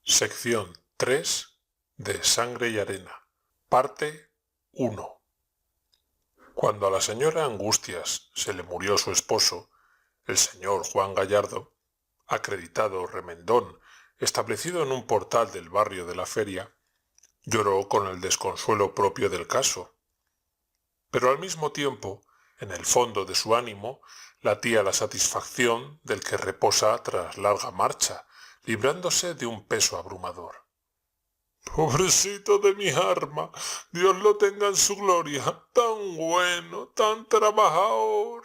Sección 3 de Sangre y Arena. Parte 1. Cuando a la señora Angustias se le murió su esposo, el señor Juan Gallardo, acreditado remendón, establecido en un portal del barrio de la Feria, lloró con el desconsuelo propio del caso. Pero al mismo tiempo, en el fondo de su ánimo, latía la satisfacción del que reposa tras larga marcha, librándose de un peso abrumador. Pobrecito de mi arma, Dios lo tenga en su gloria, tan bueno, tan trabajador.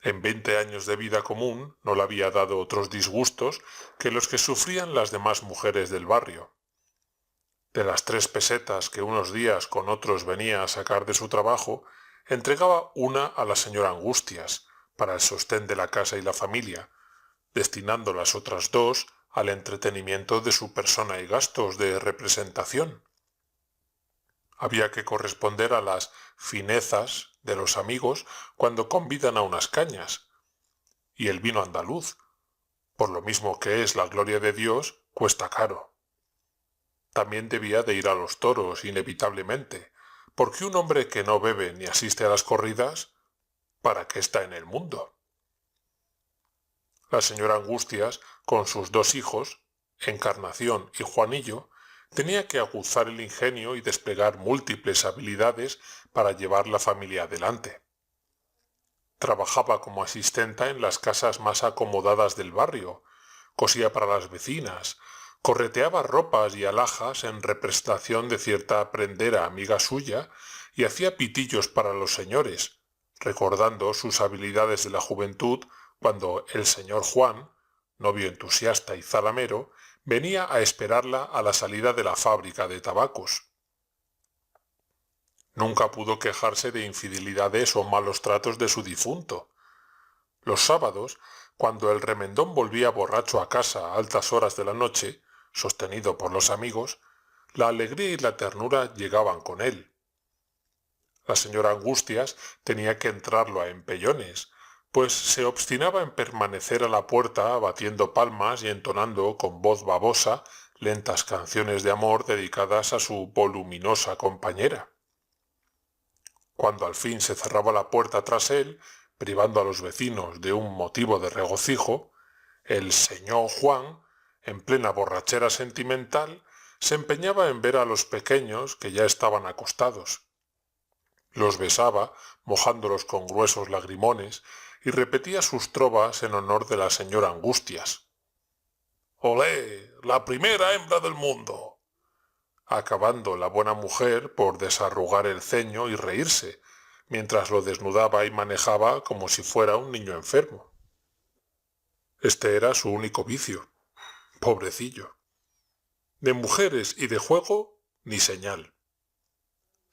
En 20 años de vida común no le había dado otros disgustos que los que sufrían las demás mujeres del barrio. De las 3 pesetas que unos días con otros venía a sacar de su trabajo, entregaba una a la señora Angustias, para el sostén de la casa y la familia, destinando las otras 2 al entretenimiento de su persona y gastos de representación. Había que corresponder a las finezas de los amigos cuando convidan a unas cañas, y el vino andaluz, por lo mismo que es la gloria de Dios, cuesta caro. También debía de ir a los toros, inevitablemente, porque un hombre que no bebe ni asiste a las corridas, ¿para qué está en el mundo? La señora Angustias, con sus 2 hijos, Encarnación y Juanillo, tenía que aguzar el ingenio y desplegar múltiples habilidades para llevar la familia adelante. Trabajaba como asistenta en las casas más acomodadas del barrio, cosía para las vecinas, correteaba ropas y alhajas en representación de cierta prendera amiga suya y hacía pitillos para los señores, recordando sus habilidades de la juventud cuando el señor Juan, novio entusiasta y zalamero, venía a esperarla a la salida de la fábrica de tabacos. Nunca pudo quejarse de infidelidades o malos tratos de su difunto. Los sábados, cuando el remendón volvía borracho a casa a altas horas de la noche, sostenido por los amigos, la alegría y la ternura llegaban con él. La señora Angustias tenía que entrarlo a empellones, pues se obstinaba en permanecer a la puerta batiendo palmas y entonando con voz babosa lentas canciones de amor dedicadas a su voluminosa compañera. Cuando al fin se cerraba la puerta tras él, privando a los vecinos de un motivo de regocijo, el señor Juan, en plena borrachera sentimental, se empeñaba en ver a los pequeños que ya estaban acostados. Los besaba, mojándolos con gruesos lagrimones, y repetía sus trovas en honor de la señora Angustias. «¡Olé! ¡La primera hembra del mundo!», acabando la buena mujer por desarrugar el ceño y reírse, mientras lo desnudaba y manejaba como si fuera un niño enfermo. Este era su único vicio. Pobrecillo. De mujeres y de juego, ni señal.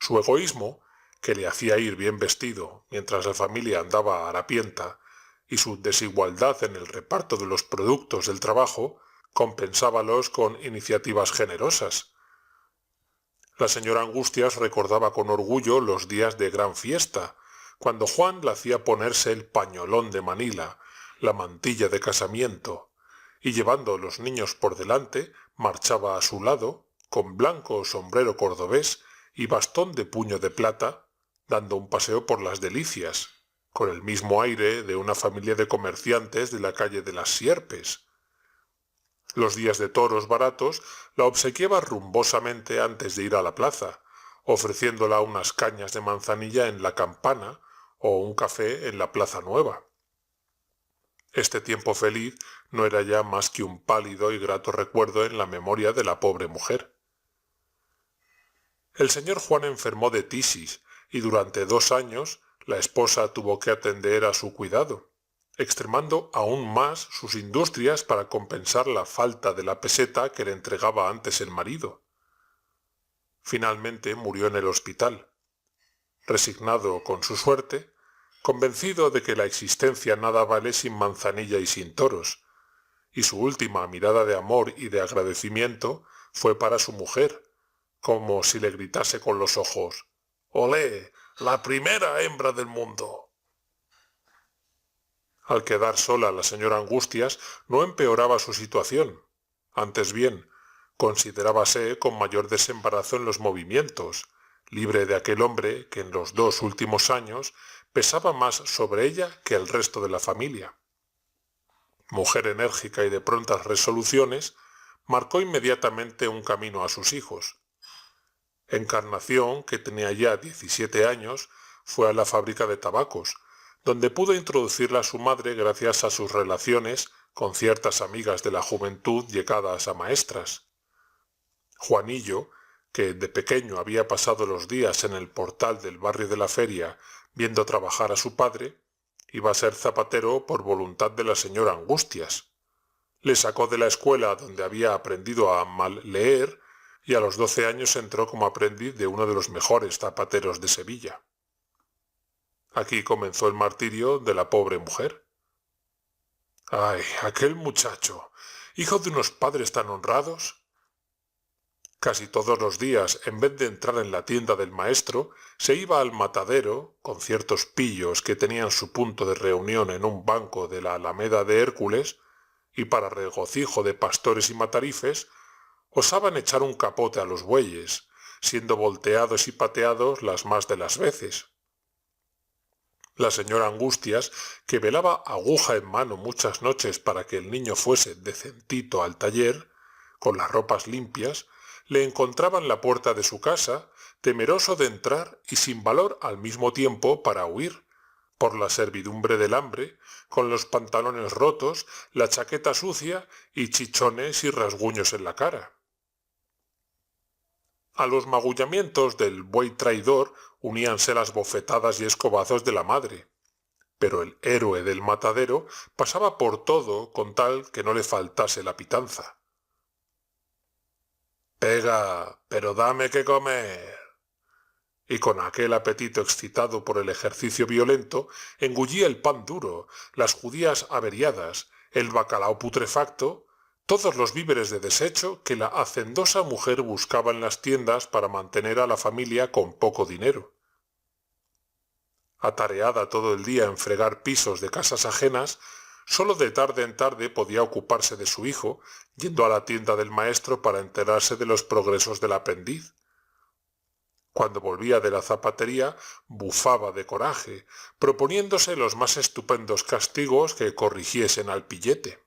Su egoísmo, que le hacía ir bien vestido mientras la familia andaba harapienta, y su desigualdad en el reparto de los productos del trabajo, compensábalos con iniciativas generosas. La señora Angustias recordaba con orgullo los días de gran fiesta, cuando Juan le hacía ponerse el pañolón de Manila, la mantilla de casamiento, y llevando los niños por delante, marchaba a su lado, con blanco sombrero cordobés y bastón de puño de plata, dando un paseo por las Delicias, con el mismo aire de una familia de comerciantes de la calle de las Sierpes. Los días de toros baratos la obsequiaba rumbosamente antes de ir a la plaza, ofreciéndola unas cañas de manzanilla en la Campana o un café en la Plaza Nueva. Este tiempo feliz no era ya más que un pálido y grato recuerdo en la memoria de la pobre mujer. El señor Juan enfermó de tisis y durante 2 años la esposa tuvo que atender a su cuidado, extremando aún más sus industrias para compensar la falta de la peseta que le entregaba antes el marido. Finalmente murió en el hospital. Resignado con su suerte, convencido de que la existencia nada vale sin manzanilla y sin toros, y su última mirada de amor y de agradecimiento fue para su mujer, como si le gritase con los ojos: «¡Olé! ¡La primera hembra del mundo!». Al quedar sola la señora Angustias no empeoraba su situación. Antes bien, considerábase con mayor desembarazo en los movimientos, libre de aquel hombre que en los 2 últimos años pesaba más sobre ella que el resto de la familia. Mujer enérgica y de prontas resoluciones, marcó inmediatamente un camino a sus hijos. Encarnación, que tenía ya 17 años, fue a la fábrica de tabacos, donde pudo introducirla a su madre gracias a sus relaciones con ciertas amigas de la juventud llegadas a maestras. Juanillo, que de pequeño había pasado los días en el portal del barrio de la feria viendo trabajar a su padre, iba a ser zapatero por voluntad de la señora Angustias. Le sacó de la escuela donde había aprendido a mal leer y a los 12 años entró como aprendiz de uno de los mejores zapateros de Sevilla. Aquí comenzó el martirio de la pobre mujer. ¡Ay, aquel muchacho! Hijo de unos padres tan honrados. Casi todos los días, en vez de entrar en la tienda del maestro, se iba al matadero, con ciertos pillos que tenían su punto de reunión en un banco de la Alameda de Hércules, y para regocijo de pastores y matarifes, osaban echar un capote a los bueyes, siendo volteados y pateados las más de las veces. La señora Angustias, que velaba aguja en mano muchas noches para que el niño fuese decentito al taller, con las ropas limpias, le encontraba en la puerta de su casa, temeroso de entrar y sin valor al mismo tiempo para huir, por la servidumbre del hambre, con los pantalones rotos, la chaqueta sucia y chichones y rasguños en la cara. A los magullamientos del buey traidor uníanse las bofetadas y escobazos de la madre, pero el héroe del matadero pasaba por todo con tal que no le faltase la pitanza. «Pega, pero dame que comer». Y con aquel apetito excitado por el ejercicio violento, engullía el pan duro, las judías averiadas, el bacalao putrefacto, todos los víveres de desecho que la hacendosa mujer buscaba en las tiendas para mantener a la familia con poco dinero. Atareada todo el día en fregar pisos de casas ajenas, sólo de tarde en tarde podía ocuparse de su hijo, yendo a la tienda del maestro para enterarse de los progresos del aprendiz. Cuando volvía de la zapatería, bufaba de coraje, proponiéndose los más estupendos castigos que corrigiesen al pillete.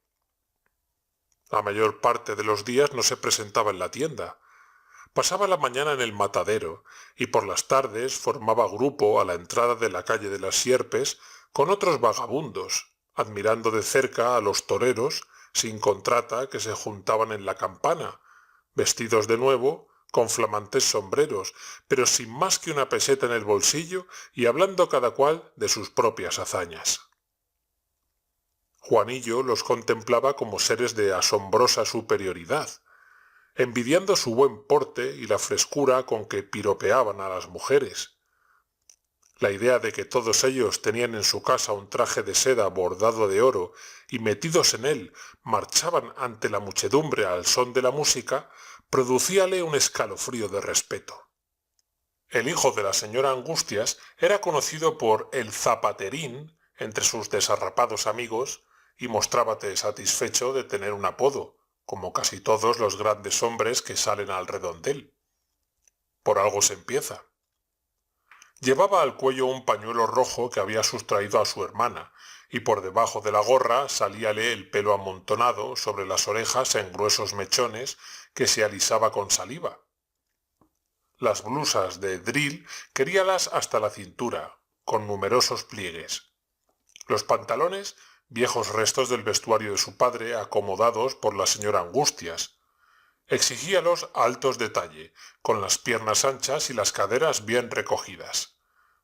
La mayor parte de los días no se presentaba en la tienda. Pasaba la mañana en el matadero y por las tardes formaba grupo a la entrada de la calle de las Sierpes con otros vagabundos, admirando de cerca a los toreros sin contrata que se juntaban en la campana, vestidos de nuevo, con flamantes sombreros, pero sin más que una peseta en el bolsillo y hablando cada cual de sus propias hazañas. Juanillo los contemplaba como seres de asombrosa superioridad, envidiando su buen porte y la frescura con que piropeaban a las mujeres. La idea de que todos ellos tenían en su casa un traje de seda bordado de oro y metidos en él marchaban ante la muchedumbre al son de la música, producíale un escalofrío de respeto. El hijo de la señora Angustias era conocido por el zapaterín entre sus desarrapados amigos y mostrábate satisfecho de tener un apodo, como casi todos los grandes hombres que salen al redondel. Por algo se empieza. Llevaba al cuello un pañuelo rojo que había sustraído a su hermana, y por debajo de la gorra salíale el pelo amontonado sobre las orejas en gruesos mechones que se alisaba con saliva. Las blusas de dril queríalas hasta la cintura, con numerosos pliegues. Los pantalones, viejos restos del vestuario de su padre acomodados por la señora Angustias. Exigíalos altos de talle, con las piernas anchas y las caderas bien recogidas,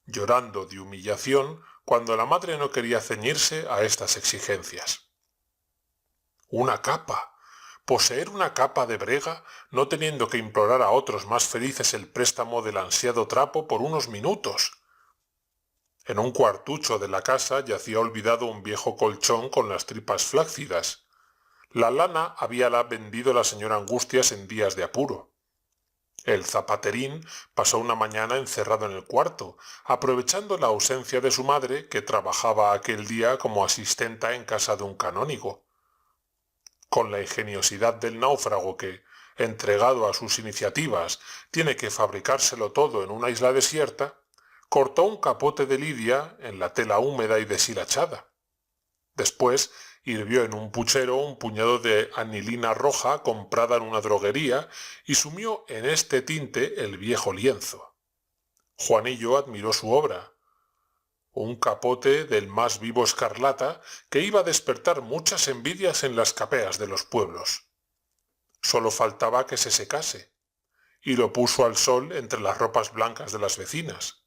llorando de humillación cuando la madre no quería ceñirse a estas exigencias. Una capa. Poseer una capa de brega, no teniendo que implorar a otros más felices el préstamo del ansiado trapo por unos minutos. En un cuartucho de la casa yacía olvidado un viejo colchón con las tripas flácidas. La lana habíala vendido la señora Angustias en días de apuro. El zapaterín pasó una mañana encerrado en el cuarto, aprovechando la ausencia de su madre, que trabajaba aquel día como asistenta en casa de un canónigo. Con la ingeniosidad del náufrago que, entregado a sus iniciativas, tiene que fabricárselo todo en una isla desierta, cortó un capote de lidia en la tela húmeda y deshilachada. Después hirvió en un puchero un puñado de anilina roja comprada en una droguería y sumió en este tinte el viejo lienzo. Juanillo admiró su obra. Un capote del más vivo escarlata que iba a despertar muchas envidias en las capeas de los pueblos. Solo faltaba que se secase, y lo puso al sol entre las ropas blancas de las vecinas.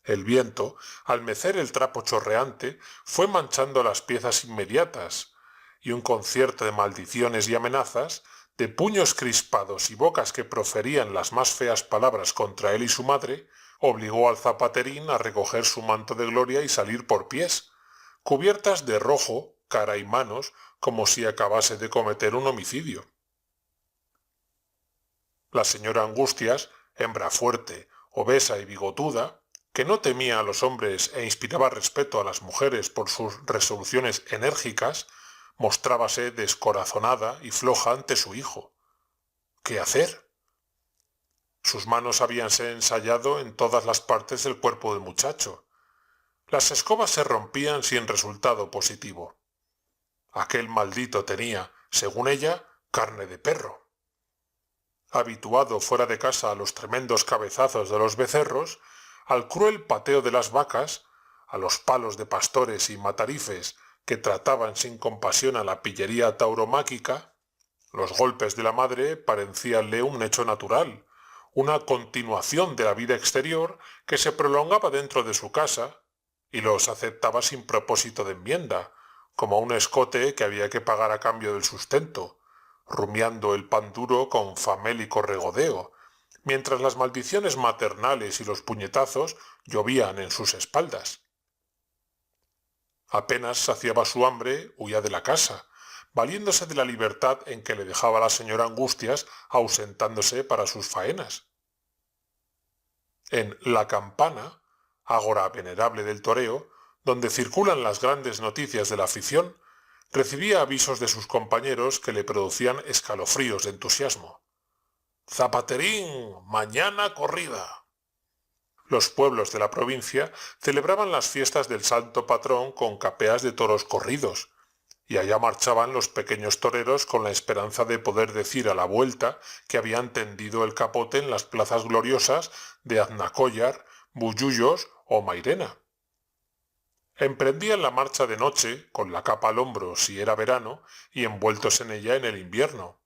El viento, al mecer el trapo chorreante, fue manchando las piezas inmediatas, y un concierto de maldiciones y amenazas, de puños crispados y bocas que proferían las más feas palabras contra él y su madre, obligó al zapaterín a recoger su manto de gloria y salir por pies, cubiertas de rojo, cara y manos, como si acabase de cometer un homicidio. La señora Angustias, hembra fuerte, obesa y bigotuda, que no temía a los hombres e inspiraba respeto a las mujeres por sus resoluciones enérgicas, mostrábase descorazonada y floja ante su hijo. ¿Qué hacer? Sus manos habíanse ensayado en todas las partes del cuerpo del muchacho. Las escobas se rompían sin resultado positivo. Aquel maldito tenía, según ella, carne de perro. Habituado fuera de casa a los tremendos cabezazos de los becerros, al cruel pateo de las vacas, a los palos de pastores y matarifes que trataban sin compasión a la pillería tauromáquica, los golpes de la madre parecíanle un hecho natural, una continuación de la vida exterior que se prolongaba dentro de su casa, y los aceptaba sin propósito de enmienda, como un escote que había que pagar a cambio del sustento, rumiando el pan duro con famélico regodeo, mientras las maldiciones maternales y los puñetazos llovían en sus espaldas. Apenas saciaba su hambre, huía de la casa, valiéndose de la libertad en que le dejaba la señora Angustias ausentándose para sus faenas. En La Campana, ágora venerable del toreo, donde circulan las grandes noticias de la afición, recibía avisos de sus compañeros que le producían escalofríos de entusiasmo. «¡Zapaterín! ¡Mañana corrida!». Los pueblos de la provincia celebraban las fiestas del santo patrón con capeas de toros corridos, y allá marchaban los pequeños toreros con la esperanza de poder decir a la vuelta que habían tendido el capote en las plazas gloriosas de Aznacóllar, Bullullos o Mairena. Emprendían la marcha de noche, con la capa al hombro si era verano, y envueltos en ella en el invierno,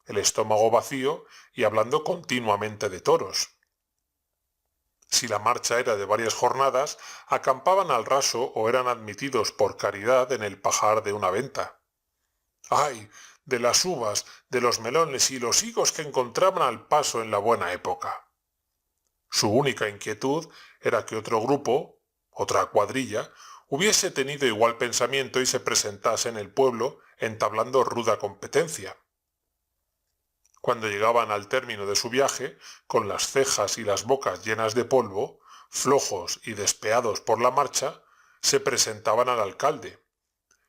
el estómago vacío y hablando continuamente de toros. Si la marcha era de varias jornadas, acampaban al raso o eran admitidos por caridad en el pajar de una venta. ¡Ay! De las uvas, de los melones y los higos que encontraban al paso en la buena época. Su única inquietud era que otro grupo, otra cuadrilla, hubiese tenido igual pensamiento y se presentase en el pueblo entablando ruda competencia. Cuando llegaban al término de su viaje, con las cejas y las bocas llenas de polvo, flojos y despeados por la marcha, se presentaban al alcalde,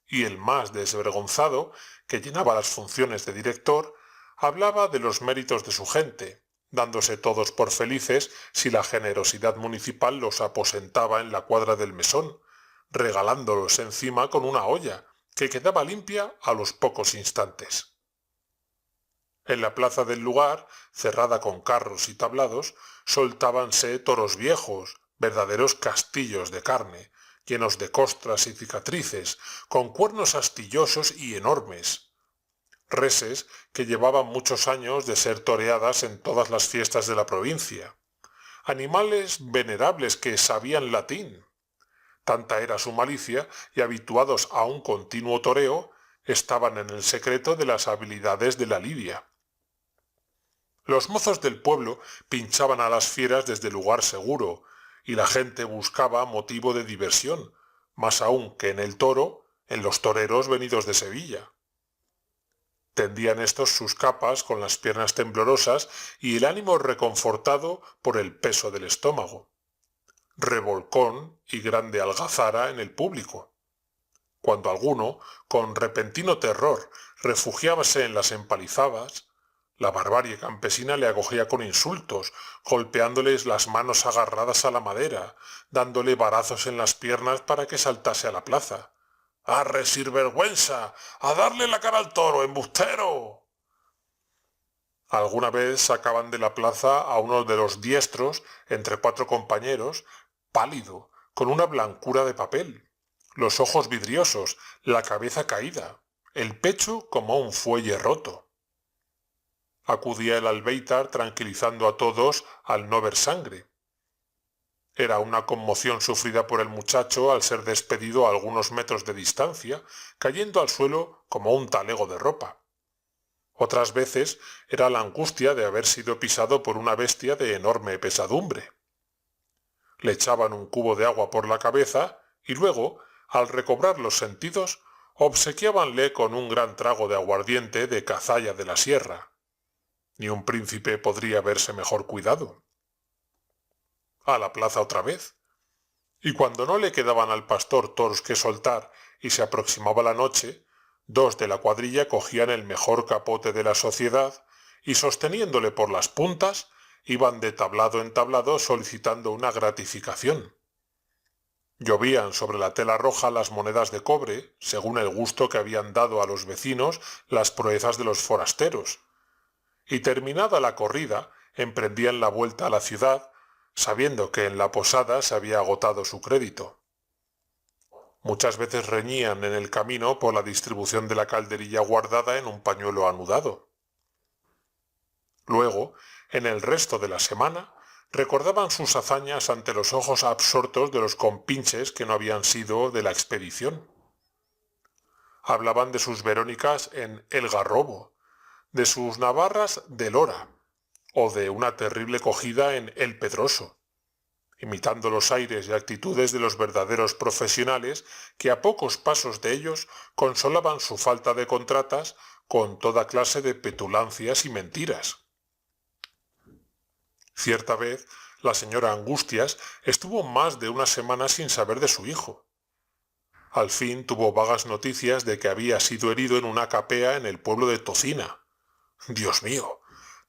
y el más desvergonzado, que llenaba las funciones de director, hablaba de los méritos de su gente, dándose todos por felices si la generosidad municipal los aposentaba en la cuadra del mesón, regalándolos encima con una olla, que quedaba limpia a los pocos instantes. En la plaza del lugar, cerrada con carros y tablados, soltábanse toros viejos, verdaderos castillos de carne, llenos de costras y cicatrices, con cuernos astillosos y enormes. Reses que llevaban muchos años de ser toreadas en todas las fiestas de la provincia. Animales venerables que sabían latín. Tanta era su malicia y habituados a un continuo toreo, estaban en el secreto de las habilidades de la lidia. Los mozos del pueblo pinchaban a las fieras desde lugar seguro, y la gente buscaba motivo de diversión, más aún que en el toro, en los toreros venidos de Sevilla. Tendían estos sus capas con las piernas temblorosas y el ánimo reconfortado por el peso del estómago. Revolcón y grande algazara en el público. Cuando alguno, con repentino terror, refugiábase en las empalizadas, la barbarie campesina le acogía con insultos, golpeándoles las manos agarradas a la madera, dándole varazos en las piernas para que saltase a la plaza. ¡Arre, sinvergüenza! ¡A darle la cara al toro, embustero! Alguna vez sacaban de la plaza a uno de los diestros, entre 4 compañeros, pálido, con una blancura de papel, los ojos vidriosos, la cabeza caída, el pecho como un fuelle roto. Acudía el albéitar tranquilizando a todos al no ver sangre. Era una conmoción sufrida por el muchacho al ser despedido a algunos metros de distancia, cayendo al suelo como un talego de ropa. Otras veces era la angustia de haber sido pisado por una bestia de enorme pesadumbre. Le echaban un cubo de agua por la cabeza y luego, al recobrar los sentidos, obsequiábanle con un gran trago de aguardiente de cazalla de la sierra. Ni un príncipe podría haberse mejor cuidado. A la plaza otra vez. Y cuando no le quedaban al pastor toros que soltar y se aproximaba la noche, 2 de la cuadrilla cogían el mejor capote de la sociedad y sosteniéndole por las puntas, iban de tablado en tablado solicitando una gratificación. Llovían sobre la tela roja las monedas de cobre, según el gusto que habían dado a los vecinos las proezas de los forasteros. Y terminada la corrida, emprendían la vuelta a la ciudad, sabiendo que en la posada se había agotado su crédito. Muchas veces reñían en el camino por la distribución de la calderilla guardada en un pañuelo anudado. Luego, en el resto de la semana, recordaban sus hazañas ante los ojos absortos de los compinches que no habían sido de la expedición. Hablaban de sus Verónicas en El Garrobo, de sus Navarras de Lora, o de una terrible cogida en El Pedroso, imitando los aires y actitudes de los verdaderos profesionales que a pocos pasos de ellos consolaban su falta de contratas con toda clase de petulancias y mentiras. Cierta vez, la señora Angustias estuvo más de una semana sin saber de su hijo. Al fin tuvo vagas noticias de que había sido herido en una capea en el pueblo de Tocina. Dios mío,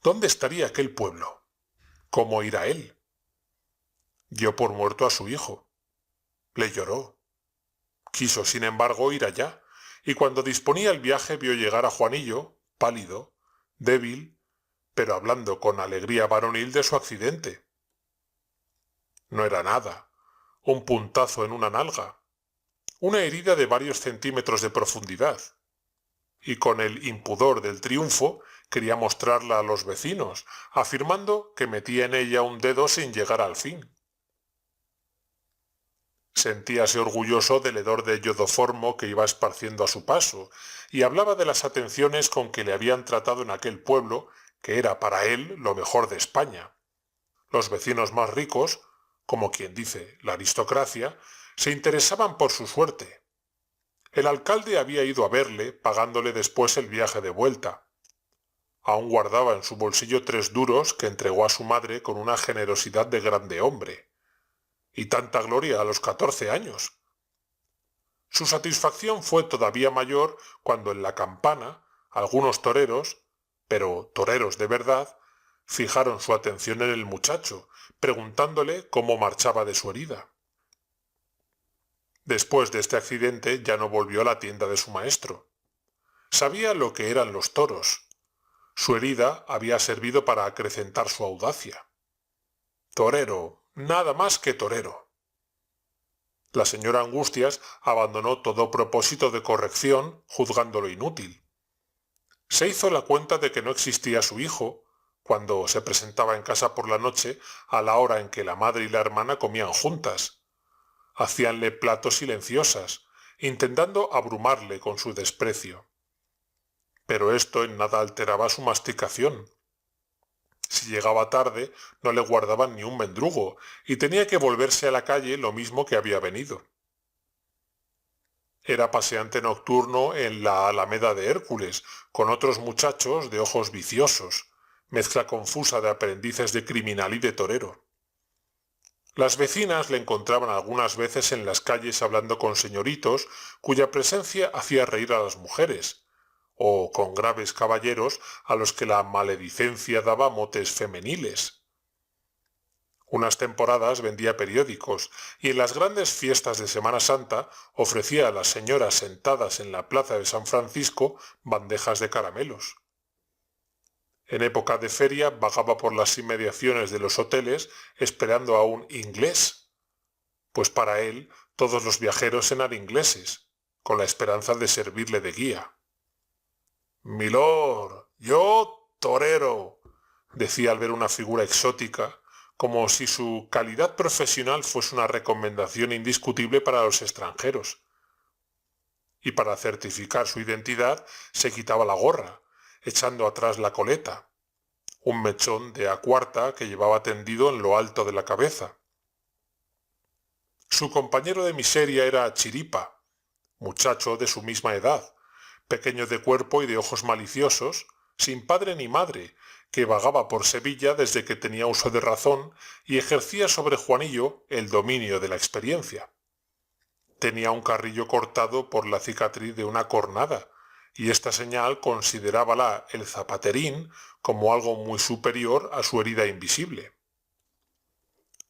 ¿dónde estaría aquel pueblo? ¿Cómo irá él? Dio por muerto a su hijo. Le lloró. Quiso, sin embargo, ir allá, y cuando disponía el viaje vio llegar a Juanillo, pálido, débil, pero hablando con alegría varonil de su accidente. No era nada, un puntazo en una nalga, una herida de varios centímetros de profundidad, y con el impudor del triunfo quería mostrarla a los vecinos, afirmando que metía en ella un dedo sin llegar al fin. Sentíase orgulloso del hedor de yodoformo que iba esparciendo a su paso, y hablaba de las atenciones con que le habían tratado en aquel pueblo, que era para él lo mejor de España. Los vecinos más ricos, como quien dice la aristocracia, se interesaban por su suerte. El alcalde había ido a verle, pagándole después el viaje de vuelta. Aún guardaba en su bolsillo 3 duros que entregó a su madre con una generosidad de grande hombre. Y tanta gloria a los 14 años. Su satisfacción fue todavía mayor cuando en la campana algunos toreros, pero toreros de verdad, fijaron su atención en el muchacho, preguntándole cómo marchaba de su herida. Después de este accidente ya no volvió a la tienda de su maestro. Sabía lo que eran los toros. Su herida había servido para acrecentar su audacia. Torero, nada más que torero. La señora Angustias abandonó todo propósito de corrección, juzgándolo inútil. Se hizo la cuenta de que no existía su hijo, cuando se presentaba en casa por la noche a la hora en que la madre y la hermana comían juntas. Hacíanle platos silenciosas, intentando abrumarle con su desprecio. Pero esto en nada alteraba su masticación. Si llegaba tarde, no le guardaban ni un mendrugo, y tenía que volverse a la calle lo mismo que había venido. Era paseante nocturno en la Alameda de Hércules, con otros muchachos de ojos viciosos, mezcla confusa de aprendices de criminal y de torero. Las vecinas le encontraban algunas veces en las calles hablando con señoritos cuya presencia hacía reír a las mujeres, o con graves caballeros a los que la maledicencia daba motes femeniles. Unas temporadas vendía periódicos y en las grandes fiestas de Semana Santa ofrecía a las señoras sentadas en la plaza de San Francisco bandejas de caramelos. En época de feria vagaba por las inmediaciones de los hoteles esperando a un inglés, pues para él todos los viajeros eran ingleses, con la esperanza de servirle de guía. «Milord, yo torero», decía al ver una figura exótica, como si su calidad profesional fuese una recomendación indiscutible para los extranjeros. Y para certificar su identidad se quitaba la gorra, echando atrás la coleta, un mechón de A4 que llevaba tendido en lo alto de la cabeza. Su compañero de miseria era Chiripa, muchacho de su misma edad, pequeño de cuerpo y de ojos maliciosos, sin padre ni madre, que vagaba por Sevilla desde que tenía uso de razón y ejercía sobre Juanillo el dominio de la experiencia. Tenía un carrillo cortado por la cicatriz de una cornada, y esta señal considerábala el zapaterín como algo muy superior a su herida invisible.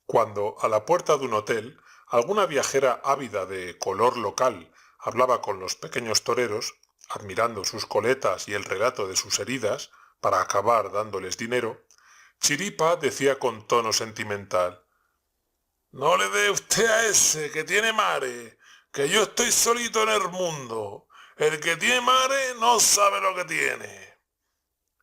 Cuando, a la puerta de un hotel, alguna viajera ávida de color local hablaba con los pequeños toreros, admirando sus coletas y el relato de sus heridas, para acabar dándoles dinero, Chiripa decía con tono sentimental: «No le dé usted a ese, que tiene mare, que yo estoy solito en el mundo. El que tiene mare no sabe lo que tiene».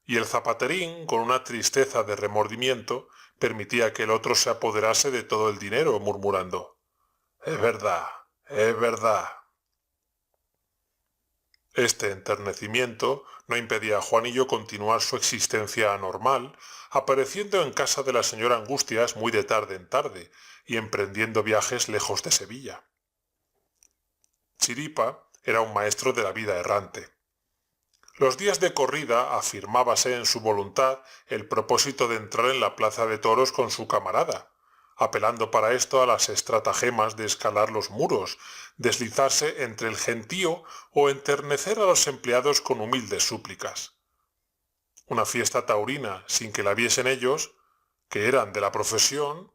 Y el zapaterín, con una tristeza de remordimiento, permitía que el otro se apoderase de todo el dinero, murmurando: «Es verdad, es verdad». Este enternecimiento no impedía a Juanillo continuar su existencia anormal, apareciendo en casa de la señora Angustias muy de tarde en tarde y emprendiendo viajes lejos de Sevilla. Chiripa era un maestro de la vida errante. Los días de corrida afirmábase en su voluntad el propósito de entrar en la plaza de toros con su camarada, apelando para esto a las estratagemas de escalar los muros, deslizarse entre el gentío o enternecer a los empleados con humildes súplicas. Una fiesta taurina sin que la viesen ellos, que eran de la profesión.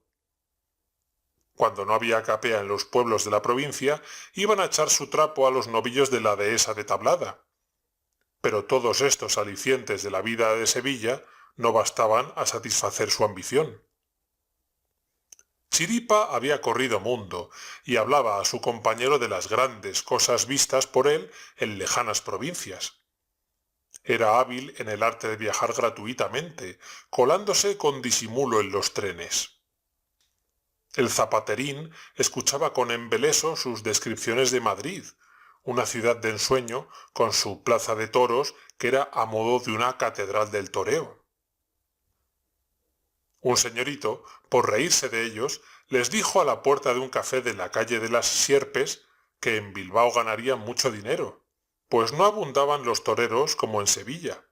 Cuando no había capea en los pueblos de la provincia, iban a echar su trapo a los novillos de la dehesa de Tablada. Pero todos estos alicientes de la vida de Sevilla no bastaban a satisfacer su ambición. Chiripa había corrido mundo y hablaba a su compañero de las grandes cosas vistas por él en lejanas provincias. Era hábil en el arte de viajar gratuitamente, colándose con disimulo en los trenes. El zapaterín escuchaba con embeleso sus descripciones de Madrid, una ciudad de ensueño con su plaza de toros que era a modo de una catedral del toreo. Un señorito, por reírse de ellos, les dijo a la puerta de un café de la calle de las Sierpes que en Bilbao ganarían mucho dinero, pues no abundaban los toreros como en Sevilla.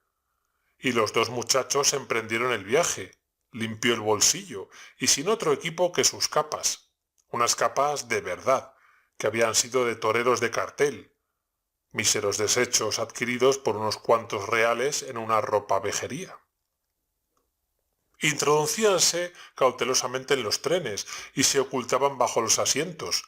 Y los dos muchachos emprendieron el viaje, limpio el bolsillo y sin otro equipo que sus capas, unas capas de verdad, que habían sido de toreros de cartel, míseros desechos adquiridos por unos cuantos reales en una ropavejería. Introducíanse cautelosamente en los trenes y se ocultaban bajo los asientos,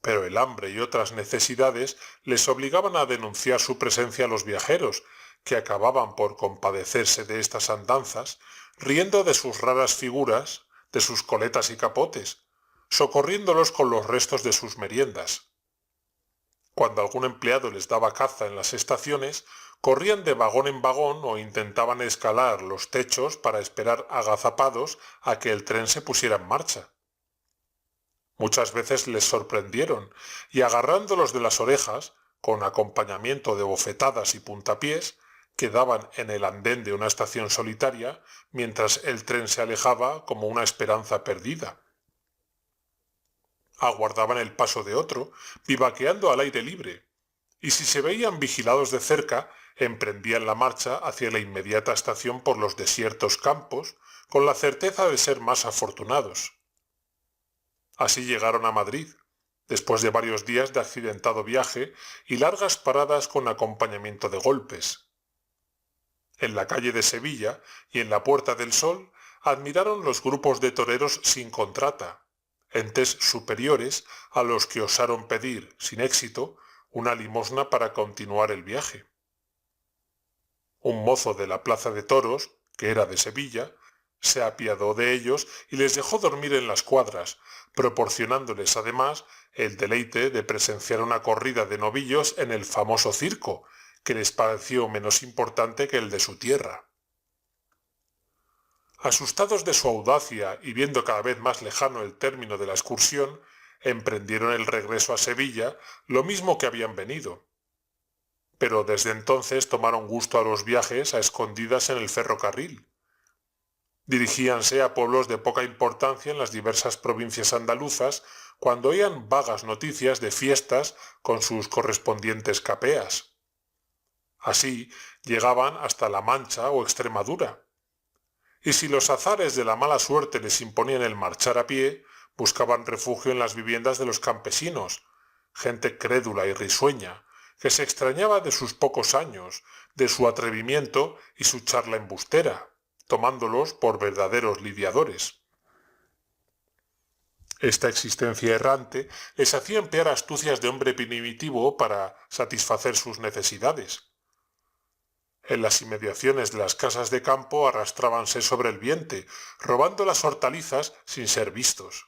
pero el hambre y otras necesidades les obligaban a denunciar su presencia a los viajeros, que acababan por compadecerse de estas andanzas, riendo de sus raras figuras, de sus coletas y capotes, socorriéndolos con los restos de sus meriendas. Cuando algún empleado les daba caza en las estaciones, corrían de vagón en vagón o intentaban escalar los techos para esperar agazapados a que el tren se pusiera en marcha. Muchas veces les sorprendieron y agarrándolos de las orejas, con acompañamiento de bofetadas y puntapiés, quedaban en el andén de una estación solitaria mientras el tren se alejaba como una esperanza perdida. Aguardaban el paso de otro, vivaqueando al aire libre, y si se veían vigilados de cerca, emprendían la marcha hacia la inmediata estación por los desiertos campos, con la certeza de ser más afortunados. Así llegaron a Madrid, después de varios días de accidentado viaje y largas paradas con acompañamiento de golpes. En la calle de Sevilla y en la Puerta del Sol admiraron los grupos de toreros sin contrata, entes superiores a los que osaron pedir, sin éxito, una limosna para continuar el viaje. Un mozo de la Plaza de Toros, que era de Sevilla, se apiadó de ellos y les dejó dormir en las cuadras, proporcionándoles además el deleite de presenciar una corrida de novillos en el famoso circo, que les pareció menos importante que el de su tierra. Asustados de su audacia y viendo cada vez más lejano el término de la excursión, emprendieron el regreso a Sevilla, lo mismo que habían venido. Pero desde entonces tomaron gusto a los viajes a escondidas en el ferrocarril. Dirigíanse a pueblos de poca importancia en las diversas provincias andaluzas cuando oían vagas noticias de fiestas con sus correspondientes capeas. Así llegaban hasta La Mancha o Extremadura. Y si los azares de la mala suerte les imponían el marchar a pie, buscaban refugio en las viviendas de los campesinos, gente crédula y risueña, que se extrañaba de sus pocos años, de su atrevimiento y su charla embustera, tomándolos por verdaderos lidiadores. Esta existencia errante les hacía emplear astucias de hombre primitivo para satisfacer sus necesidades. En las inmediaciones de las casas de campo arrastrábanse sobre el vientre, robando las hortalizas sin ser vistos.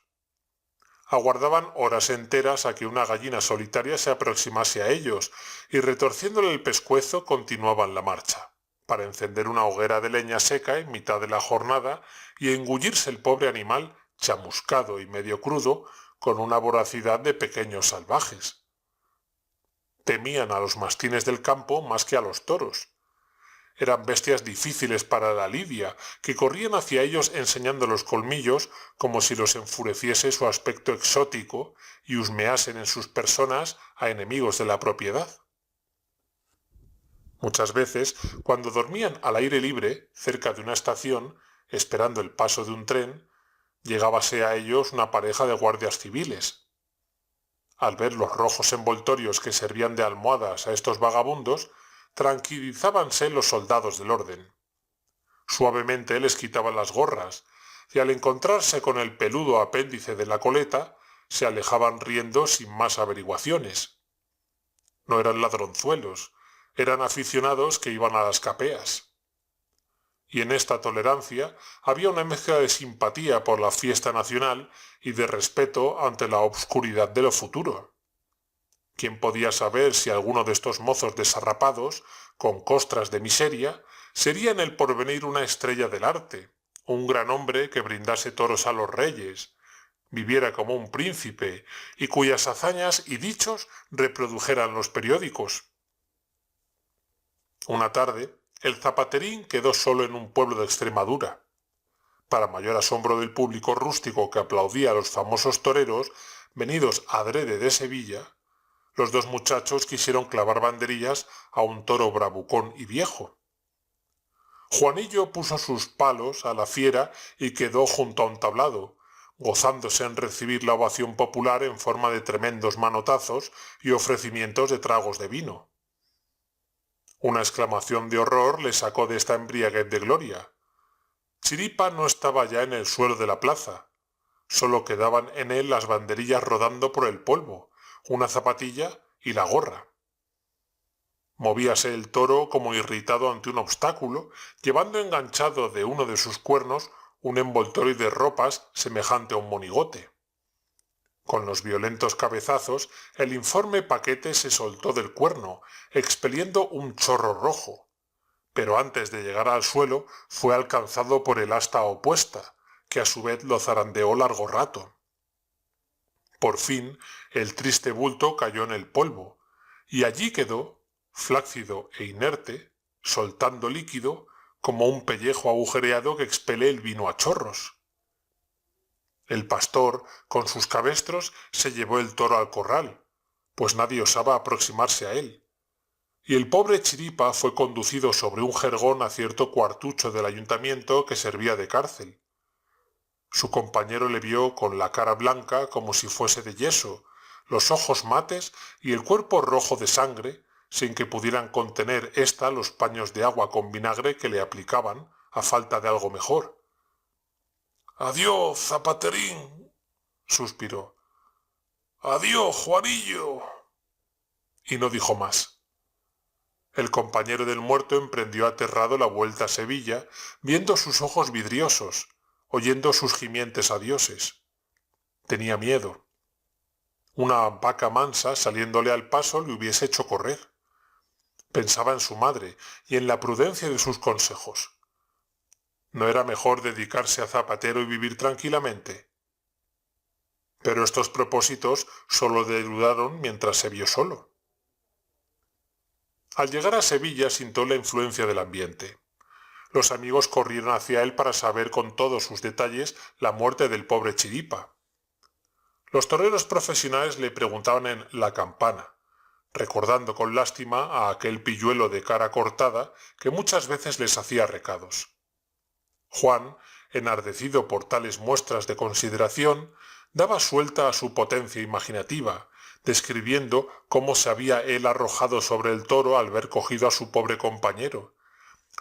Aguardaban horas enteras a que una gallina solitaria se aproximase a ellos y retorciéndole el pescuezo continuaban la marcha, para encender una hoguera de leña seca en mitad de la jornada y engullirse el pobre animal chamuscado y medio crudo con una voracidad de pequeños salvajes. Temían a los mastines del campo más que a los toros. Eran bestias difíciles para la lidia, que corrían hacia ellos enseñando los colmillos como si los enfureciese su aspecto exótico y husmeasen en sus personas a enemigos de la propiedad. Muchas veces, cuando dormían al aire libre, cerca de una estación, esperando el paso de un tren, llegábase a ellos una pareja de guardias civiles. Al ver los rojos envoltorios que servían de almohadas a estos vagabundos, tranquilizábanse los soldados del orden. Suavemente les quitaban las gorras, y al encontrarse con el peludo apéndice de la coleta, se alejaban riendo sin más averiguaciones. No eran ladronzuelos, eran aficionados que iban a las capeas. Y en esta tolerancia había una mezcla de simpatía por la fiesta nacional y de respeto ante la obscuridad de lo futuro. ¿Quién podía saber si alguno de estos mozos desarrapados, con costras de miseria, sería en el porvenir una estrella del arte, un gran hombre que brindase toros a los reyes, viviera como un príncipe y cuyas hazañas y dichos reprodujeran los periódicos? Una tarde, el zapaterín quedó solo en un pueblo de Extremadura. Para mayor asombro del público rústico que aplaudía a los famosos toreros venidos adrede de Sevilla, los dos muchachos quisieron clavar banderillas a un toro bravucón y viejo. Juanillo puso sus palos a la fiera y quedó junto a un tablado, gozándose en recibir la ovación popular en forma de tremendos manotazos y ofrecimientos de tragos de vino. Una exclamación de horror le sacó de esta embriaguez de gloria. Chiripa no estaba ya en el suelo de la plaza, solo quedaban en él las banderillas rodando por el polvo, una zapatilla y la gorra. Movíase el toro como irritado ante un obstáculo, llevando enganchado de uno de sus cuernos un envoltorio de ropas semejante a un monigote. Con los violentos cabezazos, el informe paquete se soltó del cuerno, expeliendo un chorro rojo, pero antes de llegar al suelo fue alcanzado por el asta opuesta, que a su vez lo zarandeó largo rato. Por fin, el triste bulto cayó en el polvo, y allí quedó, flácido e inerte, soltando líquido, como un pellejo agujereado que expele el vino a chorros. El pastor, con sus cabestros, se llevó el toro al corral, pues nadie osaba aproximarse a él, y el pobre Chiripa fue conducido sobre un jergón a cierto cuartucho del ayuntamiento que servía de cárcel. Su compañero le vio con la cara blanca como si fuese de yeso, los ojos mates y el cuerpo rojo de sangre, sin que pudieran contener ésta los paños de agua con vinagre que le aplicaban a falta de algo mejor. «Adiós, Zapaterín», suspiró. «Adiós, Juanillo». Y no dijo más. El compañero del muerto emprendió aterrado la vuelta a Sevilla, viendo sus ojos vidriosos, oyendo sus gimientes adioses. Tenía miedo. Una vaca mansa saliéndole al paso le hubiese hecho correr. Pensaba en su madre y en la prudencia de sus consejos. ¿No era mejor dedicarse a zapatero y vivir tranquilamente? Pero estos propósitos solo le duraron mientras se vio solo. Al llegar a Sevilla sintió la influencia del ambiente. Los amigos corrieron hacia él para saber con todos sus detalles la muerte del pobre Chiripa. Los toreros profesionales le preguntaban en La Campana, recordando con lástima a aquel pilluelo de cara cortada que muchas veces les hacía recados. Juan, enardecido por tales muestras de consideración, daba suelta a su potencia imaginativa, describiendo cómo se había él arrojado sobre el toro al ver cogido a su pobre compañero,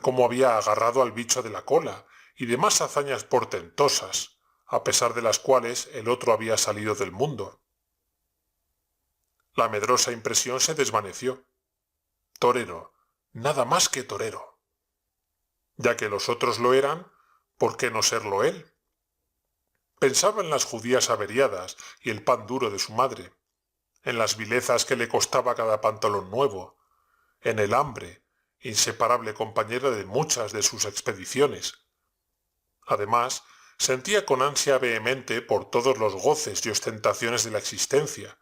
cómo había agarrado al bicho de la cola y demás hazañas portentosas, a pesar de las cuales el otro había salido del mundo. La medrosa impresión se desvaneció. Torero, nada más que torero. Ya que los otros lo eran, ¿por qué no serlo él? Pensaba en las judías averiadas y el pan duro de su madre, en las vilezas que le costaba cada pantalón nuevo, en el hambre, inseparable compañera de muchas de sus expediciones. Además, sentía con ansia vehemente por todos los goces y ostentaciones de la existencia.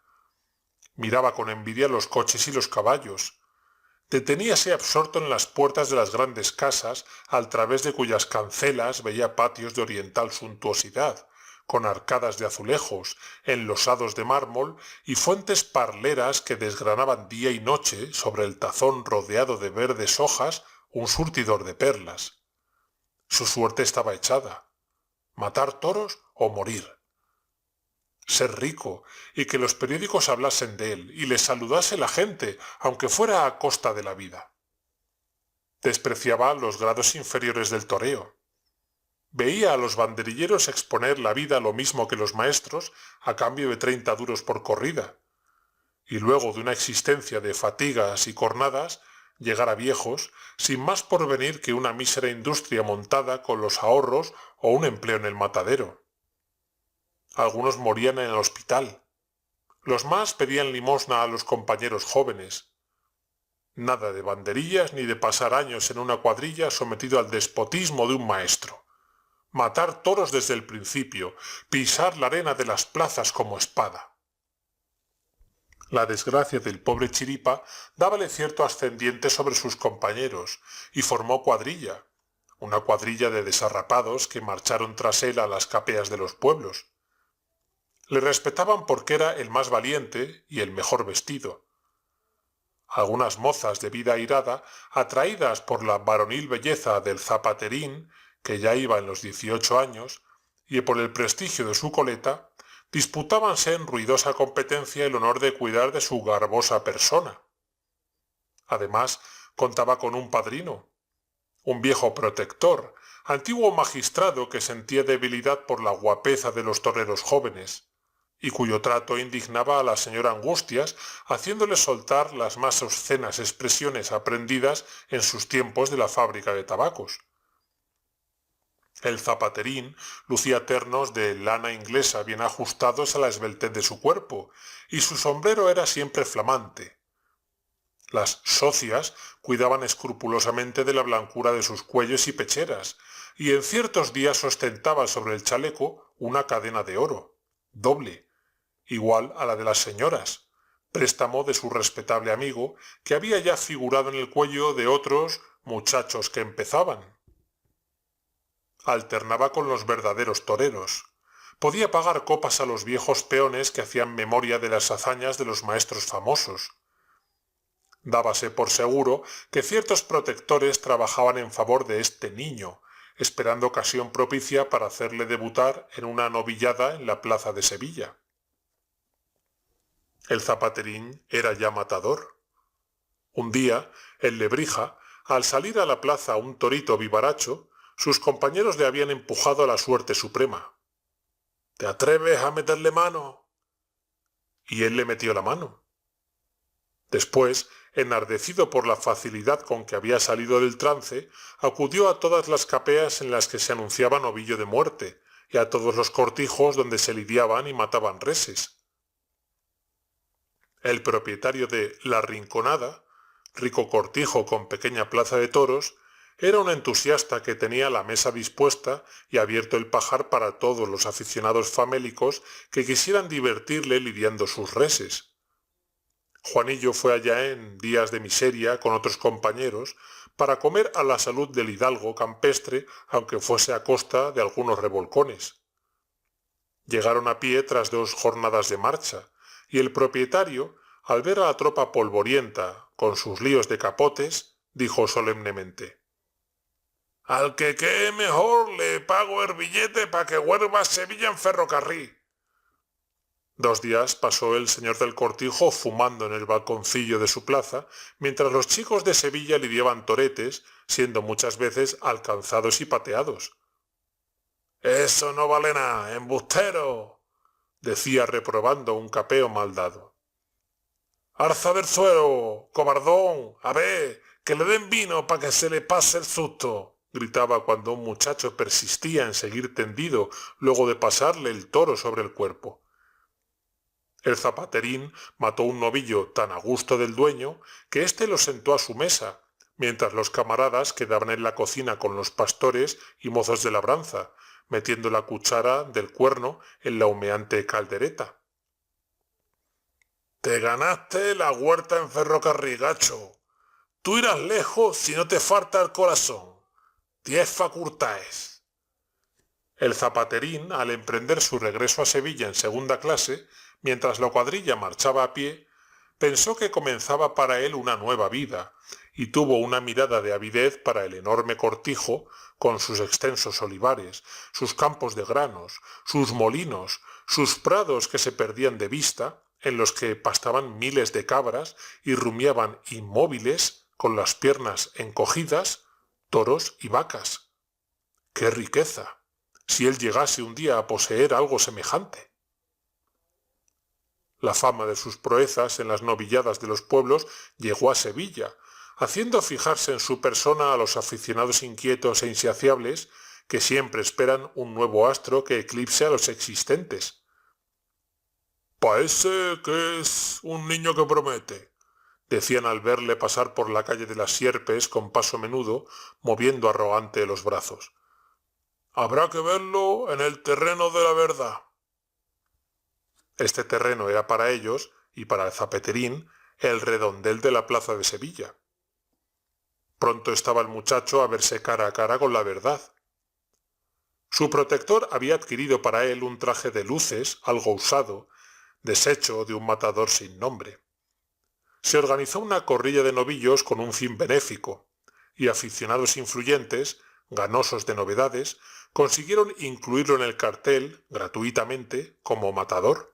Miraba con envidia los coches y los caballos. Deteníase absorto en las puertas de las grandes casas, al través de cuyas cancelas veía patios de oriental suntuosidad, con arcadas de azulejos, enlosados de mármol y fuentes parleras que desgranaban día y noche sobre el tazón rodeado de verdes hojas un surtidor de perlas. Su suerte estaba echada: matar toros o morir. Ser rico y que los periódicos hablasen de él y le saludase la gente, aunque fuera a costa de la vida. Despreciaba los grados inferiores del toreo. Veía a los banderilleros exponer la vida lo mismo que los maestros a cambio de 30 duros por corrida, y luego de una existencia de fatigas y cornadas llegar a viejos sin más porvenir que una mísera industria montada con los ahorros o un empleo en el matadero. Algunos morían en el hospital. Los más pedían limosna a los compañeros jóvenes. Nada de banderillas ni de pasar años en una cuadrilla sometido al despotismo de un maestro. Matar toros desde el principio, pisar la arena de las plazas como espada. La desgracia del pobre Chiripa dábale cierto ascendiente sobre sus compañeros y formó cuadrilla, una cuadrilla de desarrapados que marcharon tras él a las capeas de los pueblos. Le respetaban porque era el más valiente y el mejor vestido. Algunas mozas de vida airada, atraídas por la varonil belleza del Zapaterín, que ya iba en los 18 años, y por el prestigio de su coleta, disputábanse en ruidosa competencia el honor de cuidar de su garbosa persona. Además, contaba con un padrino, un viejo protector, antiguo magistrado que sentía debilidad por la guapeza de los toreros jóvenes, y cuyo trato indignaba a la señora Angustias, haciéndole soltar las más obscenas expresiones aprendidas en sus tiempos de la fábrica de tabacos. El Zapaterín lucía ternos de lana inglesa bien ajustados a la esbeltez de su cuerpo, y su sombrero era siempre flamante. Las socias cuidaban escrupulosamente de la blancura de sus cuellos y pecheras, y en ciertos días ostentaba sobre el chaleco una cadena de oro, doble, igual a la de las señoras, préstamo de su respetable amigo, que había ya figurado en el cuello de otros muchachos que empezaban. Alternaba con los verdaderos toreros. Podía pagar copas a los viejos peones que hacían memoria de las hazañas de los maestros famosos. Dábase por seguro que ciertos protectores trabajaban en favor de este niño, esperando ocasión propicia para hacerle debutar en una novillada en la plaza de Sevilla. El zapaterín era ya matador. Un día, en Lebrija, al salir a la plaza un torito vivaracho, sus compañeros le habían empujado a la suerte suprema. ¿Te atreves a meterle mano? Y él le metió la mano. Después, enardecido por la facilidad con que había salido del trance, acudió a todas las capeas en las que se anunciaba novillo de muerte, y a todos los cortijos donde se lidiaban y mataban reses. El propietario de La Rinconada, rico cortijo con pequeña plaza de toros, era un entusiasta que tenía la mesa dispuesta y abierto el pajar para todos los aficionados famélicos que quisieran divertirle lidiando sus reses. Juanillo fue allá en días de miseria con otros compañeros para comer a la salud del hidalgo campestre, aunque fuese a costa de algunos revolcones. Llegaron a pie tras 2 jornadas de marcha, y el propietario, al ver a la tropa polvorienta con sus líos de capotes, dijo solemnemente: «Al que quede mejor le pago el billete pa' que vuelva a Sevilla en ferrocarril». 2 días pasó el señor del cortijo fumando en el balconcillo de su plaza, mientras los chicos de Sevilla lidiaban toretes, siendo muchas veces alcanzados y pateados. «Eso no vale nada, embustero», decía reprobando un capeo mal dado. «Alza del suelo, cobardón, a ver, que le den vino pa' que se le pase el susto», gritaba cuando un muchacho persistía en seguir tendido luego de pasarle el toro sobre el cuerpo. El zapaterín mató un novillo tan a gusto del dueño que éste lo sentó a su mesa, mientras los camaradas quedaban en la cocina con los pastores y mozos de labranza, metiendo la cuchara del cuerno en la humeante caldereta. «Te ganaste la huerta en ferrocarril, gacho. Tú irás lejos si no te falta el corazón. 10 facultades». El zapaterín, al emprender su regreso a Sevilla en segunda clase, mientras la cuadrilla marchaba a pie, pensó que comenzaba para él una nueva vida, y tuvo una mirada de avidez para el enorme cortijo, con sus extensos olivares, sus campos de granos, sus molinos, sus prados que se perdían de vista, en los que pastaban miles de cabras y rumiaban inmóviles, con las piernas encogidas, toros y vacas. ¡Qué riqueza! Si él llegase un día a poseer algo semejante. La fama de sus proezas en las novilladas de los pueblos llegó a Sevilla, haciendo fijarse en su persona a los aficionados inquietos e insaciables que siempre esperan un nuevo astro que eclipse a los existentes. «Parece que es un niño que promete», decían al verle pasar por la calle de las Sierpes con paso menudo, moviendo arrogante los brazos. «Habrá que verlo en el terreno de la verdad». Este terreno era para ellos, y para el zapaterín, el redondel de la plaza de Sevilla. Pronto estaba el muchacho a verse cara a cara con la verdad. Su protector había adquirido para él un traje de luces, algo usado, desecho de un matador sin nombre. Se organizó una corrida de novillos con un fin benéfico, y aficionados influyentes, ganosos de novedades, consiguieron incluirlo en el cartel, gratuitamente, como matador.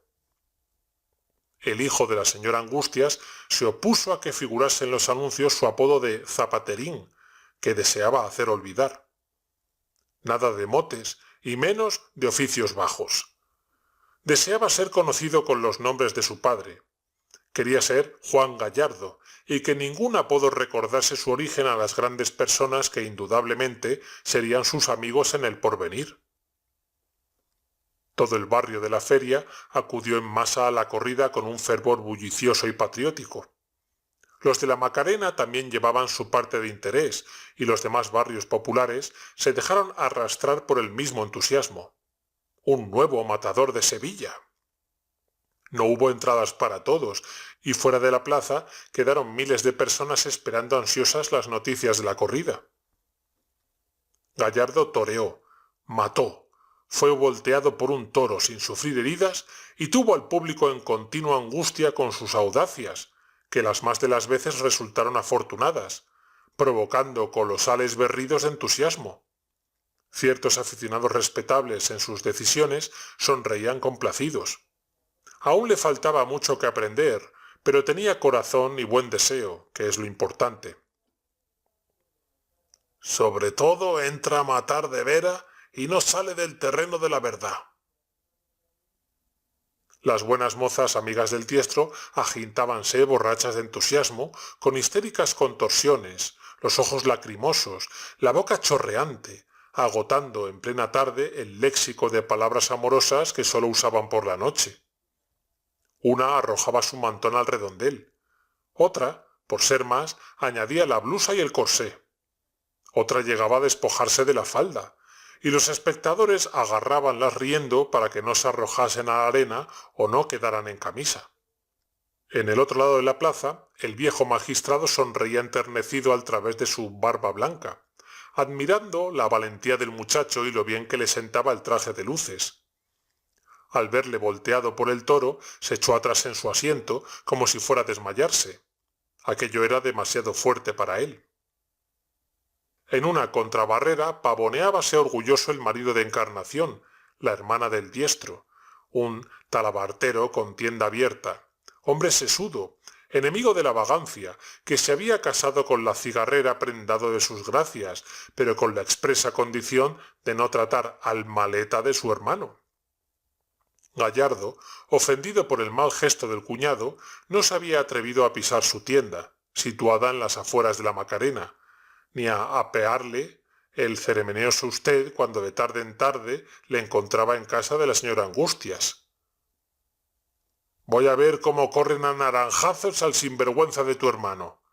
El hijo de la señora Angustias se opuso a que figurase en los anuncios su apodo de zapaterín, que deseaba hacer olvidar. Nada de motes, y menos de oficios bajos. Deseaba ser conocido con los nombres de su padre. Quería ser Juan Gallardo, y que ningún apodo recordase su origen a las grandes personas que indudablemente serían sus amigos en el porvenir. Todo el barrio de la feria acudió en masa a la corrida con un fervor bullicioso y patriótico. Los de la Macarena también llevaban su parte de interés, y los demás barrios populares se dejaron arrastrar por el mismo entusiasmo. ¡Un nuevo matador de Sevilla! No hubo entradas para todos, y fuera de la plaza quedaron miles de personas esperando ansiosas las noticias de la corrida. Gallardo toreó, mató, fue volteado por un toro sin sufrir heridas y tuvo al público en continua angustia con sus audacias, que las más de las veces resultaron afortunadas, provocando colosales berridos de entusiasmo. Ciertos aficionados respetables en sus decisiones sonreían complacidos. Aún le faltaba mucho que aprender, pero tenía corazón y buen deseo, que es lo importante. Sobre todo entra a matar de vera y no sale del terreno de la verdad. Las buenas mozas amigas del diestro agintábanse borrachas de entusiasmo, con histéricas contorsiones, los ojos lacrimosos, la boca chorreante, agotando en plena tarde el léxico de palabras amorosas que sólo usaban por la noche. Una arrojaba su mantón al redondel. Otra, por ser más, añadía la blusa y el corsé. Otra llegaba a despojarse de la falda, y los espectadores agarrábanlas riendo para que no se arrojasen a la arena o no quedaran en camisa. En el otro lado de la plaza, el viejo magistrado sonreía enternecido al través de su barba blanca, admirando la valentía del muchacho y lo bien que le sentaba el traje de luces. Al verle volteado por el toro, se echó atrás en su asiento como si fuera a desmayarse. Aquello era demasiado fuerte para él. En una contrabarrera pavoneábase orgulloso el marido de Encarnación, la hermana del diestro, un talabartero con tienda abierta, hombre sesudo, enemigo de la vagancia, que se había casado con la cigarrera prendado de sus gracias, pero con la expresa condición de no tratar al maleta de su hermano. Gallardo, ofendido por el mal gesto del cuñado, no se había atrevido a pisar su tienda, situada en las afueras de la Macarena, ni a apearle el ceremonioso usted cuando de tarde en tarde le encontraba en casa de la señora Angustias. «Voy a ver cómo corren a naranjazos al sinvergüenza de tu hermano»,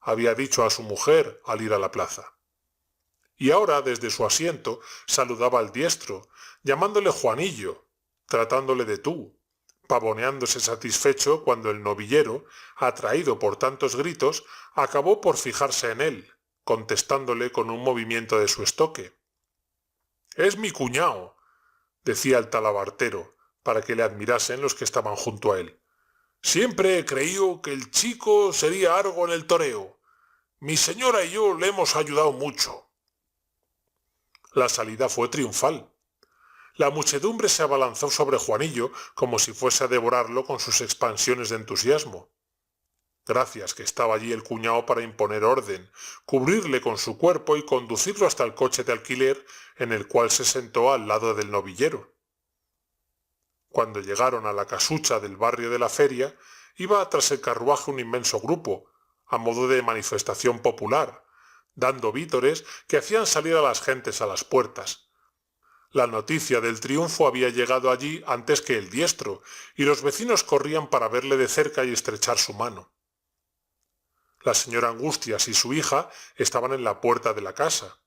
había dicho a su mujer al ir a la plaza. Y ahora desde su asiento saludaba al diestro, llamándole Juanillo, tratándole de tú, pavoneándose satisfecho cuando el novillero, atraído por tantos gritos, acabó por fijarse en él, contestándole con un movimiento de su estoque. «Es mi cuñao», decía el talabartero, para que le admirasen los que estaban junto a él. «Siempre he creído que el chico sería algo en el toreo. Mi señora y yo le hemos ayudado mucho». La salida fue triunfal. La muchedumbre se abalanzó sobre Juanillo como si fuese a devorarlo con sus expansiones de entusiasmo. Gracias que estaba allí el cuñado para imponer orden, cubrirle con su cuerpo y conducirlo hasta el coche de alquiler en el cual se sentó al lado del novillero. Cuando llegaron a la casucha del barrio de la feria, iba tras el carruaje un inmenso grupo, a modo de manifestación popular, dando vítores que hacían salir a las gentes a las puertas. La noticia del triunfo había llegado allí antes que el diestro, y los vecinos corrían para verle de cerca y estrechar su mano. La señora Angustias y su hija estaban en la puerta de la casa.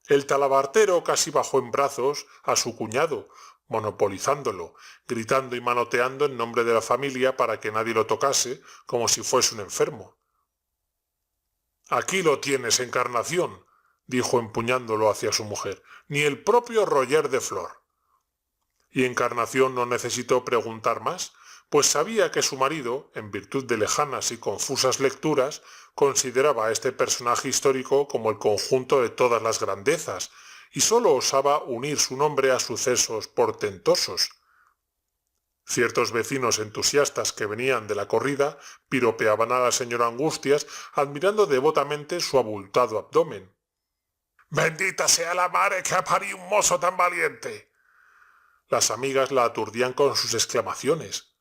El talabartero casi bajó en brazos a su cuñado, monopolizándolo, gritando y manoteando en nombre de la familia para que nadie lo tocase, como si fuese un enfermo. «Aquí lo tienes, Encarnación», dijo empuñándolo hacia su mujer, «ni el propio Roger de Flor». Y Encarnación no necesitó preguntar más, pues sabía que su marido, en virtud de lejanas y confusas lecturas, consideraba a este personaje histórico como el conjunto de todas las grandezas, y sólo osaba unir su nombre a sucesos portentosos. Ciertos vecinos entusiastas que venían de la corrida piropeaban a la señora Angustias, admirando devotamente su abultado abdomen. «¡Bendita sea la madre que ha parido un mozo tan valiente!». Las amigas la aturdían con sus exclamaciones.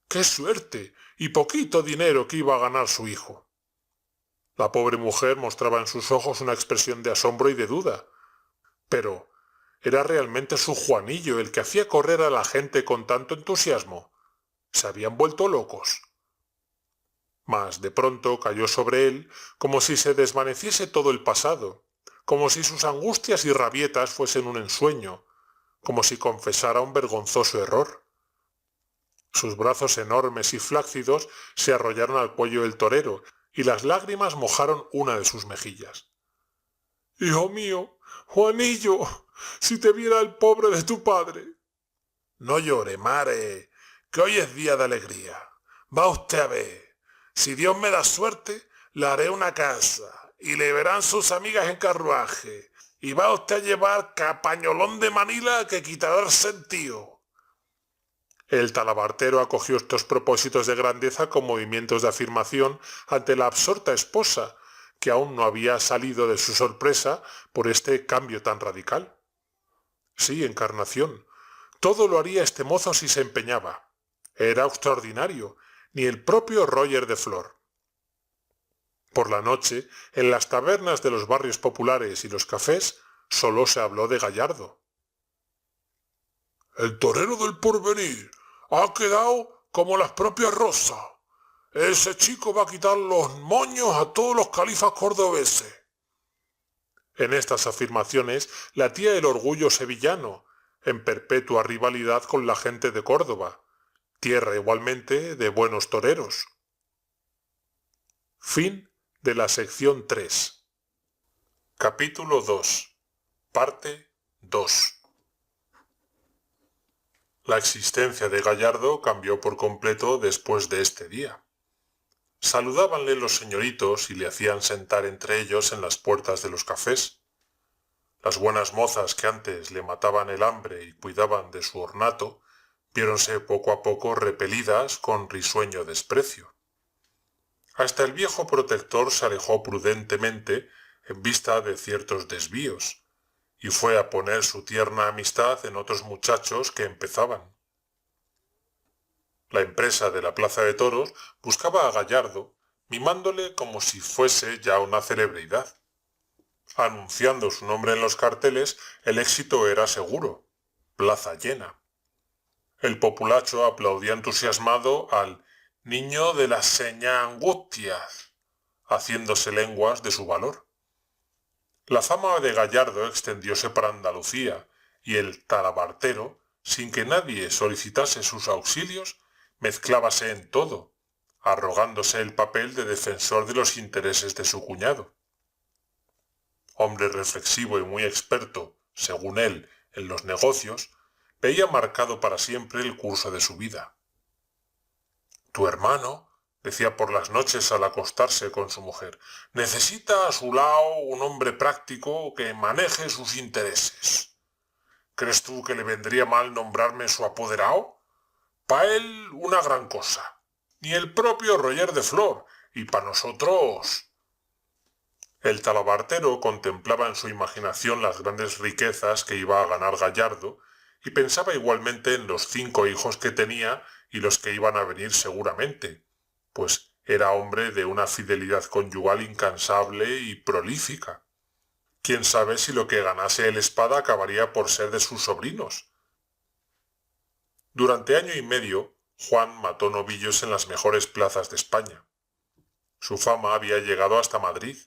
«¡Qué suerte! Y poquito dinero que iba a ganar su hijo». La pobre mujer mostraba en sus ojos una expresión de asombro y de duda. Pero ¿era realmente su Juanillo el que hacía correr a la gente con tanto entusiasmo? ¿Se habían vuelto locos? Mas de pronto cayó sobre él como si se desvaneciese todo el pasado, como si sus angustias y rabietas fuesen un ensueño, como si confesara un vergonzoso error. Sus brazos enormes y flácidos se arrollaron al cuello del torero, y las lágrimas mojaron una de sus mejillas. «Hijo mío, Juanillo, si te viera el pobre de tu padre». «No llore, mare, que hoy es día de alegría. Va usted a ver. Si Dios me da suerte, le haré una casa, y le verán sus amigas en carruaje, y va usted a llevar capañolón de Manila que quitará el sentido. El talabartero acogió estos propósitos de grandeza con movimientos de afirmación ante la absorta esposa, que aún no había salido de su sorpresa por este cambio tan radical. Sí, Encarnación, todo lo haría este mozo si se empeñaba. Era extraordinario, ni el propio Roger de Flor. Por la noche, en las tabernas de los barrios populares y los cafés, solo se habló de Gallardo. El torero del Porvenir ha quedado como las propias rosas. Ese chico va a quitar los moños a todos los califas cordobeses. En estas afirmaciones latía el orgullo sevillano, en perpetua rivalidad con la gente de Córdoba, tierra igualmente de buenos toreros. Fin de la sección 3. Capítulo 2. Parte 2. La existencia de Gallardo cambió por completo después de este día. Saludábanle los señoritos y le hacían sentar entre ellos en las puertas de los cafés. Las buenas mozas que antes le mataban el hambre y cuidaban de su ornato, viéronse poco a poco repelidas con risueño desprecio. Hasta el viejo protector se alejó prudentemente en vista de ciertos desvíos, y fue a poner su tierna amistad en otros muchachos que empezaban. La empresa de la Plaza de Toros buscaba a Gallardo, mimándole como si fuese ya una celebridad. Anunciando su nombre en los carteles, el éxito era seguro. Plaza llena. El populacho aplaudía entusiasmado al niño de las señas angustias, haciéndose lenguas de su valor. La fama de Gallardo extendióse para Andalucía, y el talabartero, sin que nadie solicitase sus auxilios, mezclábase en todo, arrogándose el papel de defensor de los intereses de su cuñado. Hombre reflexivo y muy experto, según él, en los negocios, veía marcado para siempre el curso de su vida. Tu hermano, decía por las noches al acostarse con su mujer, necesita a su lado un hombre práctico que maneje sus intereses. ¿Crees tú que le vendría mal nombrarme su apoderado? Pa' él una gran cosa. Ni el propio Roger de Flor, y pa' nosotros... El talabartero contemplaba en su imaginación las grandes riquezas que iba a ganar Gallardo y pensaba igualmente en los 5 hijos que tenía y los que iban a venir seguramente, pues era hombre de una fidelidad conyugal incansable y prolífica. Quién sabe si lo que ganase el Espada acabaría por ser de sus sobrinos. Durante año y medio, Juan mató novillos en las mejores plazas de España. Su fama había llegado hasta Madrid.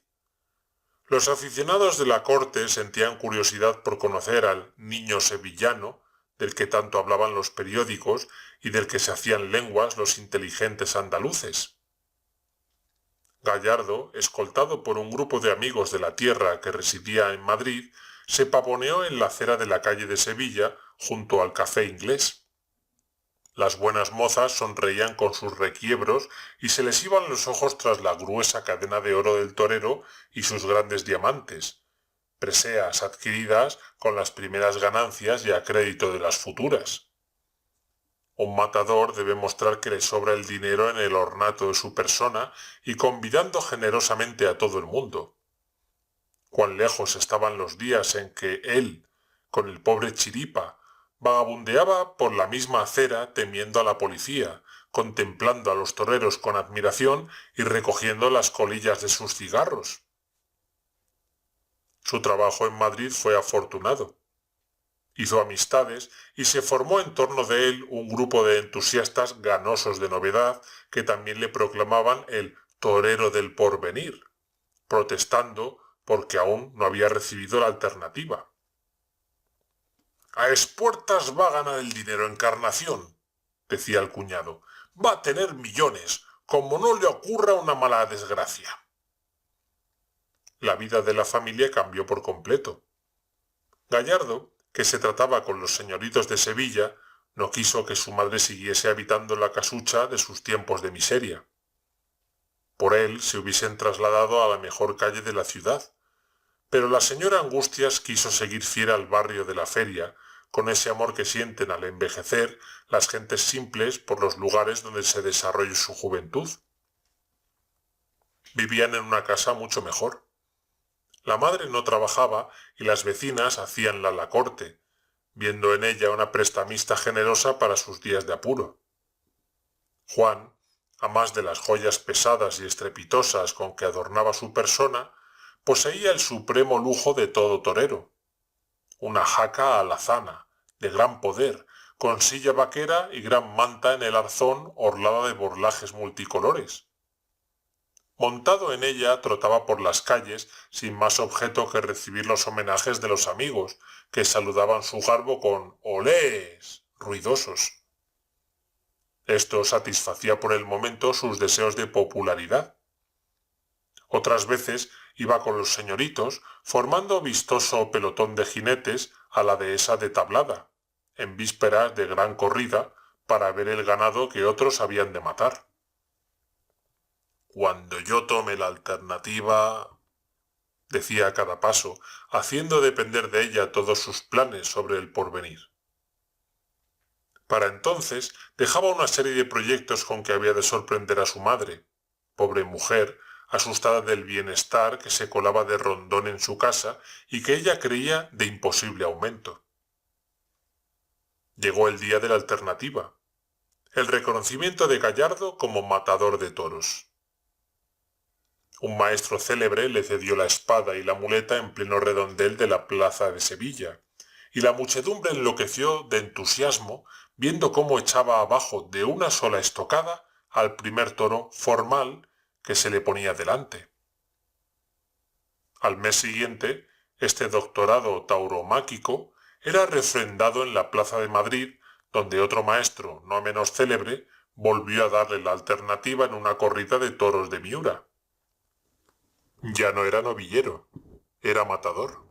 Los aficionados de la corte sentían curiosidad por conocer al niño sevillano, del que tanto hablaban los periódicos y del que se hacían lenguas los inteligentes andaluces. Gallardo, escoltado por un grupo de amigos de la tierra que residía en Madrid, se pavoneó en la acera de la calle de Sevilla, junto al Café Inglés. Las buenas mozas sonreían con sus requiebros y se les iban los ojos tras la gruesa cadena de oro del torero y sus grandes diamantes, preseas adquiridas con las primeras ganancias y a crédito de las futuras. Un matador debe mostrar que le sobra el dinero en el ornato de su persona y convidando generosamente a todo el mundo. Cuán lejos estaban los días en que él, con el pobre Chiripa, vagabundeaba por la misma acera temiendo a la policía, contemplando a los toreros con admiración y recogiendo las colillas de sus cigarros. Su trabajo en Madrid fue afortunado. Hizo amistades y se formó en torno de él un grupo de entusiastas ganosos de novedad que también le proclamaban el torero del porvenir, protestando porque aún no había recibido la alternativa. A espuertas va a ganar el dinero Encarnación, decía el cuñado. Va a tener millones, como no le ocurra una mala desgracia. La vida de la familia cambió por completo. Gallardo, que se trataba con los señoritos de Sevilla, no quiso que su madre siguiese habitando la casucha de sus tiempos de miseria. Por él se hubiesen trasladado a la mejor calle de la ciudad, Pero la señora Angustias quiso seguir fiel al barrio de la feria, con ese amor que sienten al envejecer las gentes simples por los lugares donde se desarrolla su juventud. Vivían en una casa mucho mejor. La madre no trabajaba y las vecinas hacíanla la corte, viendo en ella una prestamista generosa para sus días de apuro. Juan, a más de las joyas pesadas y estrepitosas con que adornaba su persona, poseía el supremo lujo de todo torero. Una jaca alazana, de gran poder, con silla vaquera y gran manta en el arzón orlada de borlajes multicolores. Montado en ella trotaba por las calles sin más objeto que recibir los homenajes de los amigos, que saludaban su garbo con «olés» ruidosos. Esto satisfacía por el momento sus deseos de popularidad. Otras veces iba con los señoritos, formando vistoso pelotón de jinetes a la dehesa de Tablada, en vísperas de gran corrida, para ver el ganado que otros habían de matar. Cuando yo tome la alternativa, decía a cada paso, haciendo depender de ella todos sus planes sobre el porvenir. Para entonces dejaba una serie de proyectos con que había de sorprender a su madre, pobre mujer, asustada del bienestar que se colaba de rondón en su casa y que ella creía de imposible aumento. Llegó el día de la alternativa, el reconocimiento de Gallardo como matador de toros. Un maestro célebre le cedió la espada y la muleta en pleno redondel de la plaza de Sevilla, y la muchedumbre enloqueció de entusiasmo viendo cómo echaba abajo de una sola estocada al primer toro formal que se le ponía delante. Al mes siguiente, este doctorado tauromáquico era refrendado en la plaza de Madrid, donde otro maestro, no menos célebre, volvió a darle la alternativa en una corrida de toros de Miura. Ya no era novillero, era matador.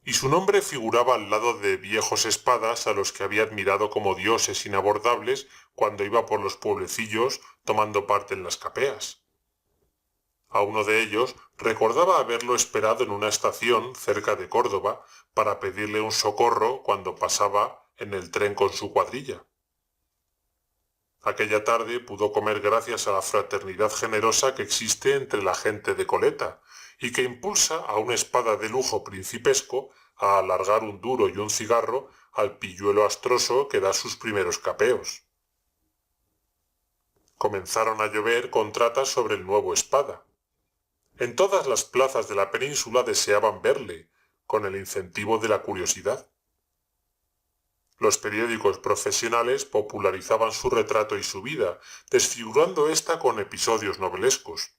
Y su nombre figuraba al lado de viejos espadas a los que había admirado como dioses inabordables cuando iba por los pueblecillos tomando parte en las capeas. A uno de ellos recordaba haberlo esperado en una estación cerca de Córdoba para pedirle un socorro cuando pasaba en el tren con su cuadrilla. Aquella tarde pudo comer gracias a la fraternidad generosa que existe entre la gente de coleta y que impulsa a una espada de lujo principesco a alargar un duro y un cigarro al pilluelo astroso que da sus primeros capeos. Comenzaron a llover contratas sobre el nuevo espada. En todas las plazas de la península deseaban verle, con el incentivo de la curiosidad. Los periódicos profesionales popularizaban su retrato y su vida, desfigurando ésta con episodios novelescos.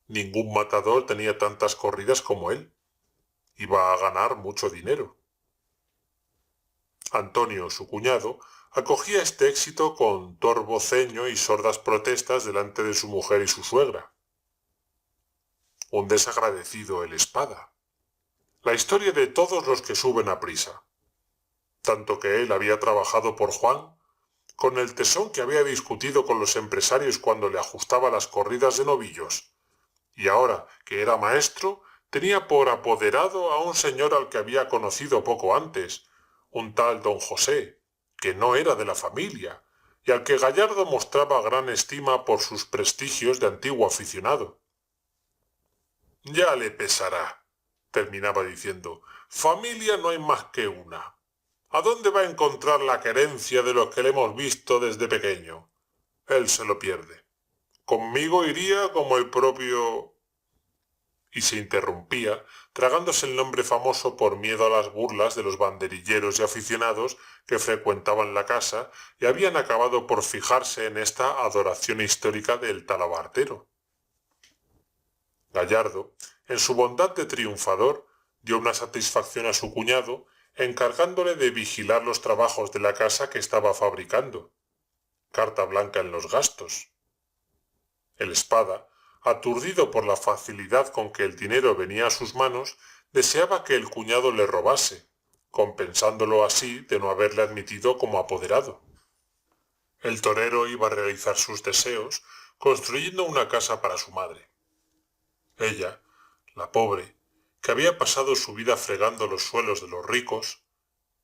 Ningún matador tenía tantas corridas como él. Iba a ganar mucho dinero. Antonio, su cuñado, acogía este éxito con torvo ceño y sordas protestas delante de su mujer y su suegra. Un desagradecido el espada. La historia de todos los que suben a prisa. Tanto que él había trabajado por Juan, con el tesón que había discutido con los empresarios cuando le ajustaba las corridas de novillos, y ahora que era maestro, tenía por apoderado a un señor al que había conocido poco antes, un tal don José, que no era de la familia, y al que Gallardo mostraba gran estima por sus prestigios de antiguo aficionado. Ya le pesará, terminaba diciendo, familia no hay más que una. ¿A dónde va a encontrar la querencia de los que le hemos visto desde pequeño? Él se lo pierde. Conmigo iría como el propio... Y se interrumpía, tragándose el nombre famoso por miedo a las burlas de los banderilleros y aficionados que frecuentaban la casa y habían acabado por fijarse en esta adoración histórica del talabartero. Gallardo, en su bondad de triunfador, dio una satisfacción a su cuñado, encargándole de vigilar los trabajos de la casa que estaba fabricando. Carta blanca en los gastos. El espada, aturdido por la facilidad con que el dinero venía a sus manos, deseaba que el cuñado le robase, compensándolo así de no haberle admitido como apoderado. El torero iba a realizar sus deseos, construyendo una casa para su madre. Ella, la pobre, que había pasado su vida fregando los suelos de los ricos,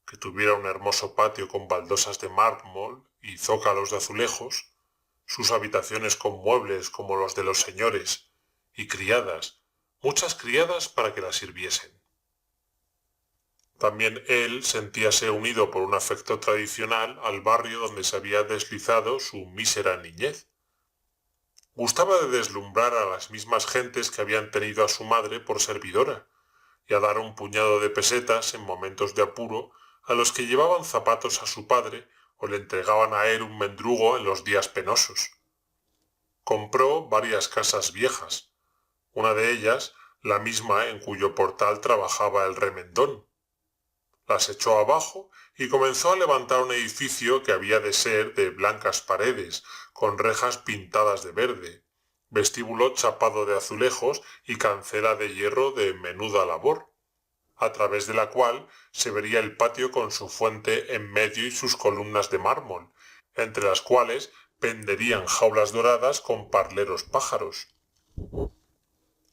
que tuviera un hermoso patio con baldosas de mármol y zócalos de azulejos, sus habitaciones con muebles como los de los señores, y criadas, muchas criadas para que la sirviesen. También él sentíase unido por un afecto tradicional al barrio donde se había deslizado su mísera niñez. Gustaba de deslumbrar a las mismas gentes que habían tenido a su madre por servidora, y a dar un puñado de pesetas en momentos de apuro a los que llevaban zapatos a su padre o le entregaban a él un mendrugo en los días penosos. Compró varias casas viejas, una de ellas la misma en cuyo portal trabajaba el remendón. Las echó abajo y comenzó a levantar un edificio que había de ser de blancas paredes, con rejas pintadas de verde, vestíbulo chapado de azulejos y cancela de hierro de menuda labor, a través de la cual se vería el patio con su fuente en medio y sus columnas de mármol, entre las cuales penderían jaulas doradas con parleros pájaros.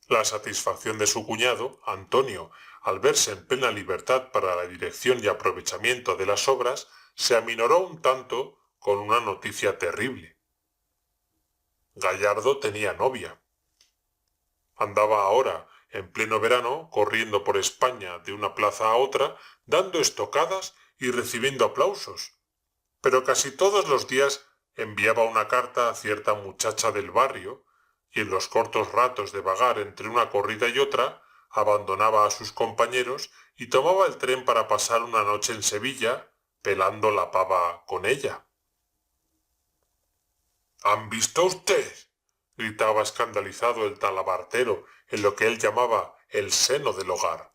La satisfacción de su cuñado, Antonio, al verse en plena libertad para la dirección y aprovechamiento de las obras, se aminoró un tanto con una noticia terrible. Gallardo tenía novia. Andaba ahora, en pleno verano, corriendo por España de una plaza a otra, dando estocadas y recibiendo aplausos. Pero casi todos los días enviaba una carta a cierta muchacha del barrio, y en los cortos ratos de vagar entre una corrida y otra, abandonaba a sus compañeros y tomaba el tren para pasar una noche en Sevilla, pelando la pava con ella. ¿Han visto usted?, gritaba escandalizado el talabartero en lo que él llamaba el seno del hogar,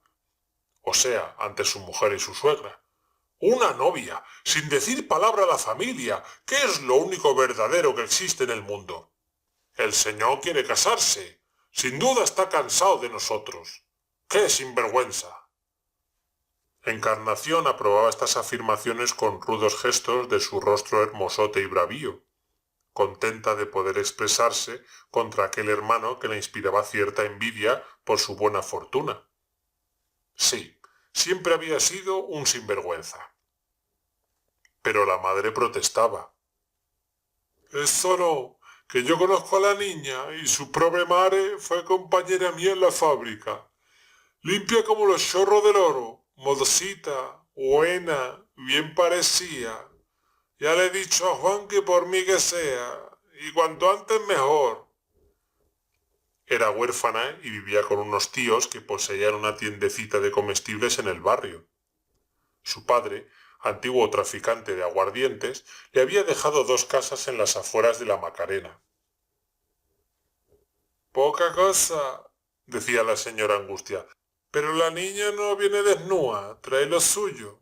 o sea, ante su mujer y su suegra. Una novia, sin decir palabra a la familia, que es lo único verdadero que existe en el mundo. El señor quiere casarse. Sin duda está cansado de nosotros. ¡Qué sinvergüenza! Encarnación aprobaba estas afirmaciones con rudos gestos de su rostro hermosote y bravío, contenta de poder expresarse contra aquel hermano que le inspiraba cierta envidia por su buena fortuna. Sí, siempre había sido un sinvergüenza. Pero la madre protestaba. Eso no, que yo conozco a la niña y su prove mare fue compañera mía en la fábrica. Limpia como los chorros del oro, modosita, buena, bien parecía. Ya le he dicho a Juan que por mí que sea, y cuanto antes mejor. Era huérfana y vivía con unos tíos que poseían una tiendecita de comestibles en el barrio. Su padre, antiguo traficante de aguardientes, le había dejado 2 casas en las afueras de la Macarena. Poca cosa, decía la señora Angustia, pero la niña no viene desnuda, trae lo suyo.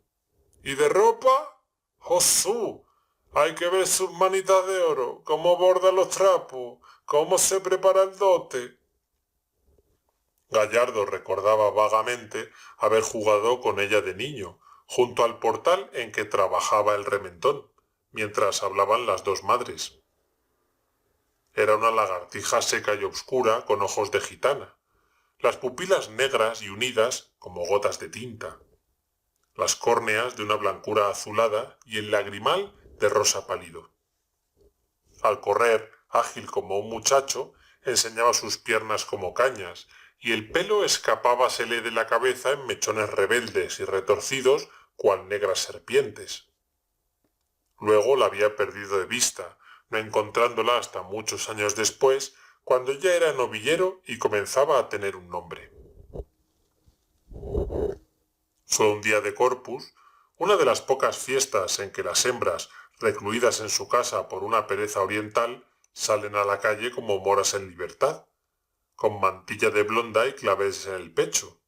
¿Y de ropa? ¡Josú! Hay que ver sus manitas de oro, cómo borda los trapos, cómo se prepara el dote. Gallardo recordaba vagamente haber jugado con ella de niño, junto al portal en que trabajaba el remendón, mientras hablaban las 2 madres. Era una lagartija seca y obscura con ojos de gitana, las pupilas negras y unidas como gotas de tinta, las córneas de una blancura azulada y el lagrimal de rosa pálido. Al correr, ágil como un muchacho, enseñaba sus piernas como cañas, y el pelo escapábasele de la cabeza en mechones rebeldes y retorcidos cual negras serpientes. Luego la había perdido de vista, no encontrándola hasta muchos años después, cuando ya era novillero y comenzaba a tener un nombre. Fue un día de Corpus, una de las pocas fiestas en que las hembras, recluidas en su casa por una pereza oriental, salen a la calle como moras en libertad, con mantilla de blonda y claveles en el pecho.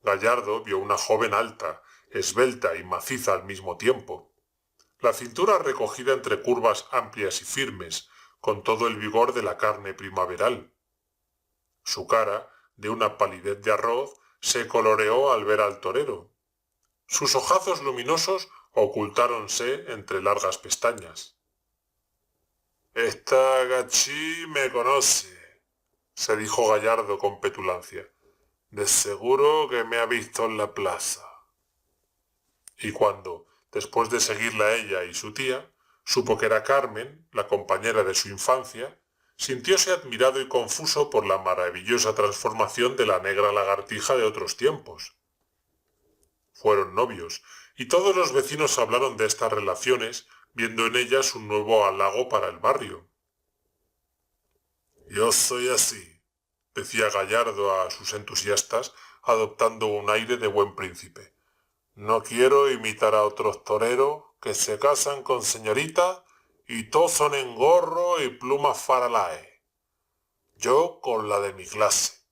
Gallardo vio una joven alta, esbelta y maciza al mismo tiempo, la cintura recogida entre curvas amplias y firmes, con todo el vigor de la carne primaveral. Su cara, de una palidez de arroz, se coloreó al ver al torero. Sus ojazos luminosos ocultáronse entre largas pestañas. Esta gachí me conoce, se dijo Gallardo con petulancia. De seguro que me ha visto en la plaza. Y cuando, después de seguirla ella y su tía, supo que era Carmen, la compañera de su infancia, sintióse admirado y confuso por la maravillosa transformación de la negra lagartija de otros tiempos. Fueron novios, y todos los vecinos hablaron de estas relaciones, viendo en ellas un nuevo halago para el barrio. Yo soy así, decía Gallardo a sus entusiastas, adoptando un aire de buen príncipe. No quiero imitar a otros toreros que se casan con señoritas y todos son en gorro y plumas faralaes. Yo con la de mi clase.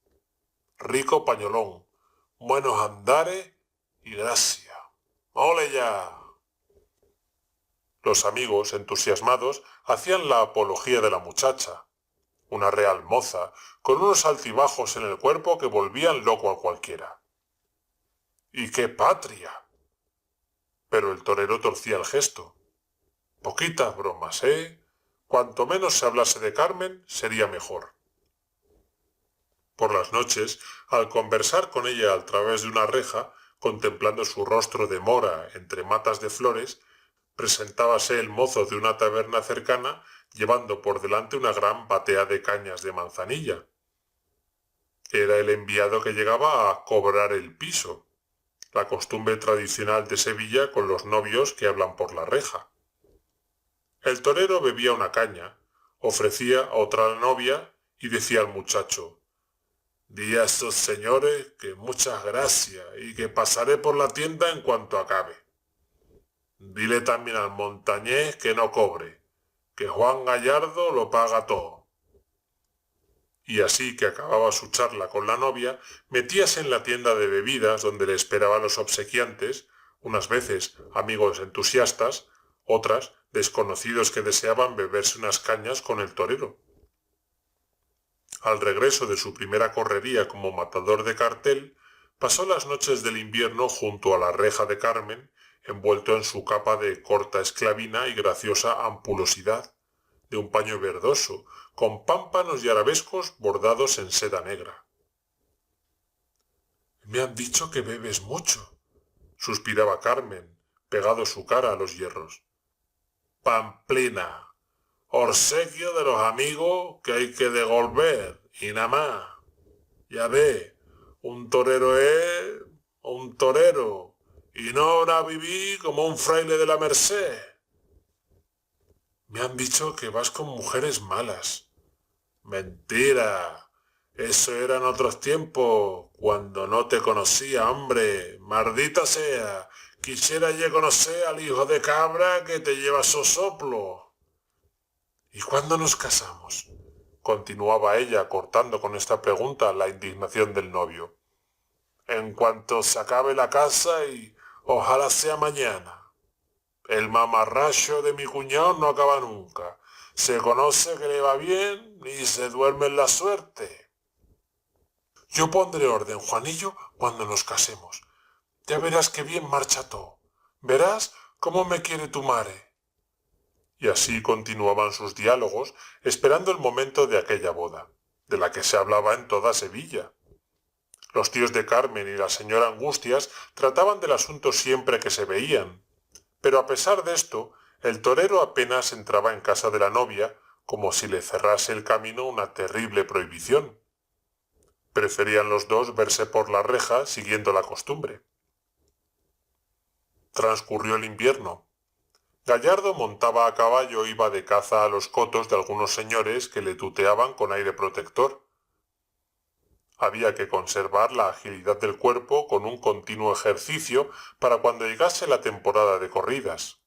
Rico pañolón, buenos andares y gracia. ¡Ole ya! Los amigos, entusiasmados, hacían la apología de la muchacha. Una real moza, con unos altibajos en el cuerpo que volvían loco a cualquiera. ¡Y qué patria! Pero el torero torcía el gesto. Poquitas bromas, ¿eh? Cuanto menos se hablase de Carmen, sería mejor. Por las noches, al conversar con ella a través de una reja, contemplando su rostro de mora entre matas de flores, presentábase el mozo de una taberna cercana llevando por delante una gran batea de cañas de manzanilla. Era el enviado que llegaba a cobrar el piso, la costumbre tradicional de Sevilla con los novios que hablan por la reja. El torero bebía una caña, ofrecía otra a la novia y decía al muchacho: «Di a esos señores que muchas gracias y que pasaré por la tienda en cuanto acabe. Dile también al montañés que no cobre, que Juan Gallardo lo paga todo». Y así que acababa su charla con la novia, metíase en la tienda de bebidas donde le esperaban los obsequiantes, unas veces amigos entusiastas, otras desconocidos que deseaban beberse unas cañas con el torero. Al regreso de su primera correría como matador de cartel, pasó las noches del invierno junto a la reja de Carmen, envuelto en su capa de corta esclavina y graciosa ampulosidad, de un paño verdoso, con pámpanos y arabescos bordados en seda negra. «Me han dicho que bebes mucho», suspiraba Carmen, pegado su cara a los hierros. «Pamplina, obsequio de los amigos que hay que devolver, y nada más. Ya ve, un torero es un torero, y no ahora viví como un fraile de la Merced». «Me han dicho que vas con mujeres malas». «Mentira, eso eran otros tiempos, cuando no te conocía, hombre, maldita sea, quisiera ya conocer al hijo de cabra que te lleva sosoplo». «¿Y cuándo nos casamos?», continuaba ella, cortando con esta pregunta la indignación del novio. «En cuanto se acabe la casa y ojalá sea mañana. El mamarracho de mi cuñado no acaba nunca. Se conoce que le va bien y se duerme en la suerte». «Yo pondré orden, Juanillo, cuando nos casemos. Ya verás qué bien marcha todo. Verás cómo me quiere tu mare». Y así continuaban sus diálogos, esperando el momento de aquella boda, de la que se hablaba en toda Sevilla. Los tíos de Carmen y la señora Angustias trataban del asunto siempre que se veían, pero a pesar de esto, el torero apenas entraba en casa de la novia, como si le cerrase el camino una terrible prohibición. Preferían los dos verse por la reja siguiendo la costumbre. Transcurrió el invierno. Gallardo montaba a caballo e iba de caza a los cotos de algunos señores que le tuteaban con aire protector. Había que conservar la agilidad del cuerpo con un continuo ejercicio para cuando llegase la temporada de corridas.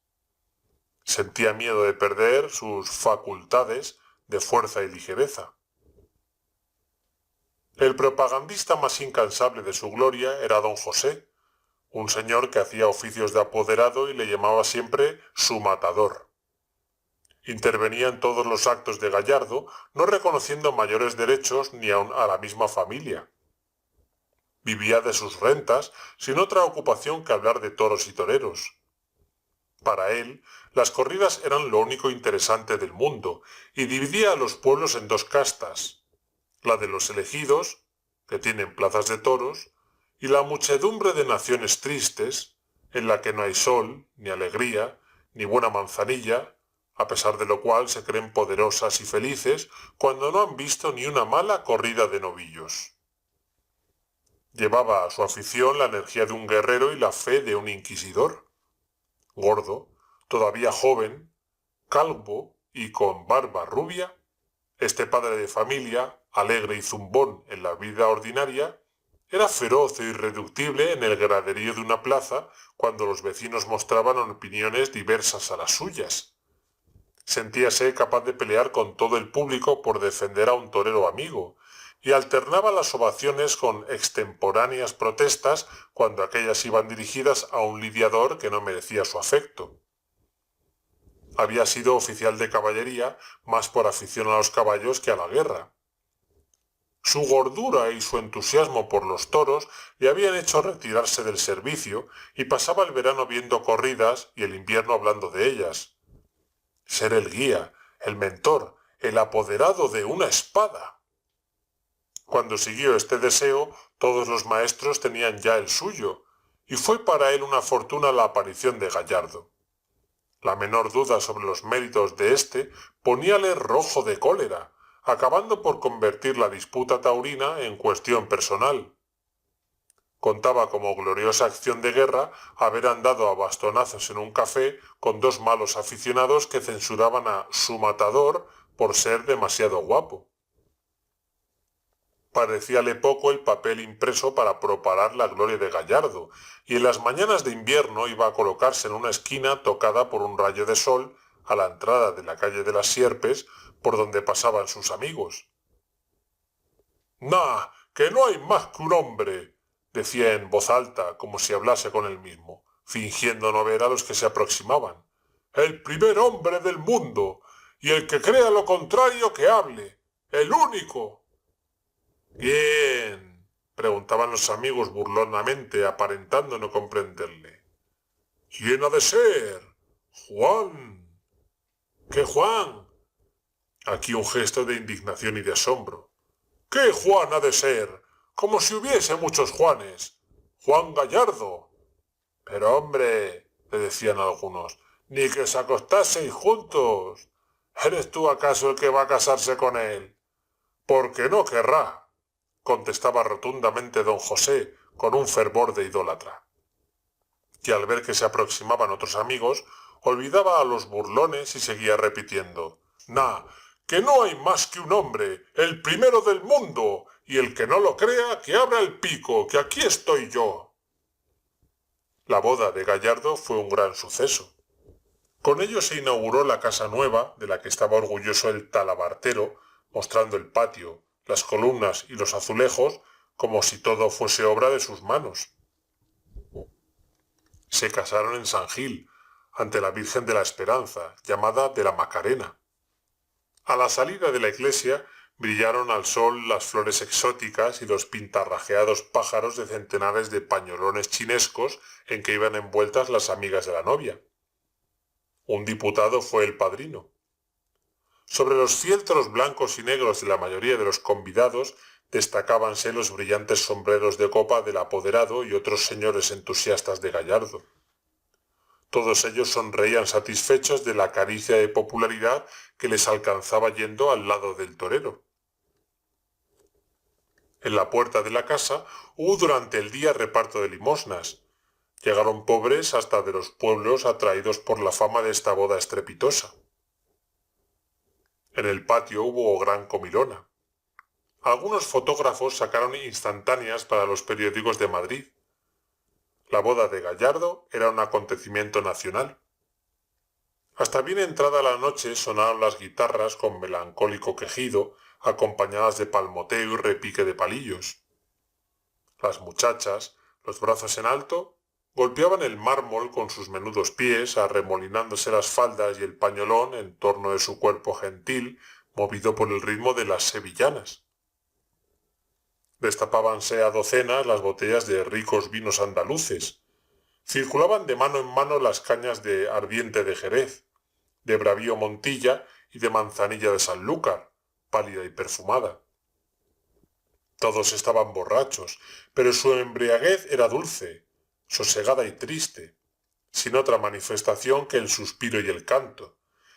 Sentía miedo de perder sus facultades de fuerza y ligereza. El propagandista más incansable de su gloria era don José, un señor que hacía oficios de apoderado y le llamaba siempre su matador. Intervenía en todos los actos de Gallardo, no reconociendo mayores derechos ni aun a la misma familia. Vivía de sus rentas, sin otra ocupación que hablar de toros y toreros. Para él, las corridas eran lo único interesante del mundo, y dividía a los pueblos en dos castas, la de los elegidos que tienen plazas de toros, y la muchedumbre de naciones tristes, en la que no hay sol, ni alegría, ni buena manzanilla, a pesar de lo cual se creen poderosas y felices cuando no han visto ni una mala corrida de novillos. Llevaba a su afición la energía de un guerrero y la fe de un inquisidor. Gordo, todavía joven, calvo y con barba rubia, este padre de familia, alegre y zumbón en la vida ordinaria, era feroz e irreductible en el graderío de una plaza cuando los vecinos mostraban opiniones diversas a las suyas. Sentíase capaz de pelear con todo el público por defender a un torero amigo, y alternaba las ovaciones con extemporáneas protestas cuando aquellas iban dirigidas a un lidiador que no merecía su afecto. Había sido oficial de caballería más por afición a los caballos que a la guerra. Su gordura y su entusiasmo por los toros le habían hecho retirarse del servicio y pasaba el verano viendo corridas y el invierno hablando de ellas. Ser el guía, el mentor, el apoderado de una espada. Cuando siguió este deseo, todos los maestros tenían ya el suyo, y fue para él una fortuna la aparición de Gallardo. La menor duda sobre los méritos de éste poníale rojo de cólera, acabando por convertir la disputa taurina en cuestión personal. Contaba como gloriosa acción de guerra haber andado a bastonazos en un café con dos malos aficionados que censuraban a su matador por ser demasiado guapo. Parecíale poco el papel impreso para propalar la gloria de Gallardo, y en las mañanas de invierno iba a colocarse en una esquina tocada por un rayo de sol a la entrada de la calle de las Sierpes, por donde pasaban sus amigos. «¡Nah, que no hay más que un hombre!», decía en voz alta, como si hablase con él mismo, fingiendo no ver a los que se aproximaban. «¡El primer hombre del mundo! Y el que crea lo contrario que hable. ¡El único!». «¿Quién?», preguntaban los amigos burlonamente, aparentando no comprenderle. «¿Quién ha de ser? Juan». «¿Qué Juan?». Aquí un gesto de indignación y de asombro. «¿Qué Juan ha de ser? Como si hubiese muchos Juanes. Juan Gallardo». «Pero hombre», le decían algunos, «ni que se acostaseis juntos. ¿Eres tú acaso el que va a casarse con él?». «Porque no querrá», contestaba rotundamente don José, con un fervor de idólatra. Y al ver que se aproximaban otros amigos, olvidaba a los burlones y seguía repitiendo, «Nah, que no hay más que un hombre, el primero del mundo, y el que no lo crea, que abra el pico, que aquí estoy yo». La boda de Gallardo fue un gran suceso. Con ello se inauguró la casa nueva, de la que estaba orgulloso el talabartero, mostrando el patio, las columnas y los azulejos, como si todo fuese obra de sus manos. Se casaron en San Gil, ante la Virgen de la Esperanza, llamada de la Macarena. A la salida de la iglesia brillaron al sol las flores exóticas y los pintarrajeados pájaros de centenares de pañolones chinescos en que iban envueltas las amigas de la novia. Un diputado fue el padrino. Sobre los fieltros blancos y negros de la mayoría de los convidados destacábanse los brillantes sombreros de copa del apoderado y otros señores entusiastas de Gallardo. Todos ellos sonreían satisfechos de la caricia de popularidad que les alcanzaba yendo al lado del torero. En la puerta de la casa hubo durante el día reparto de limosnas. Llegaron pobres hasta de los pueblos atraídos por la fama de esta boda estrepitosa. En el patio hubo gran comilona. Algunos fotógrafos sacaron instantáneas para los periódicos de Madrid. La boda de Gallardo era un acontecimiento nacional. Hasta bien entrada la noche sonaron las guitarras con melancólico quejido, acompañadas de palmoteo y repique de palillos. Las muchachas, los brazos en alto, golpeaban el mármol con sus menudos pies, arremolinándose las faldas y el pañolón en torno de su cuerpo gentil, movido por el ritmo de las sevillanas. Destapábanse a docenas las botellas de ricos vinos andaluces. Circulaban de mano en mano las cañas de ardiente de Jerez, de bravío Montilla y de manzanilla de Sanlúcar, pálida y perfumada. Todos estaban borrachos, pero su embriaguez era dulce, sosegada y triste, sin otra manifestación que el suspiro y el canto,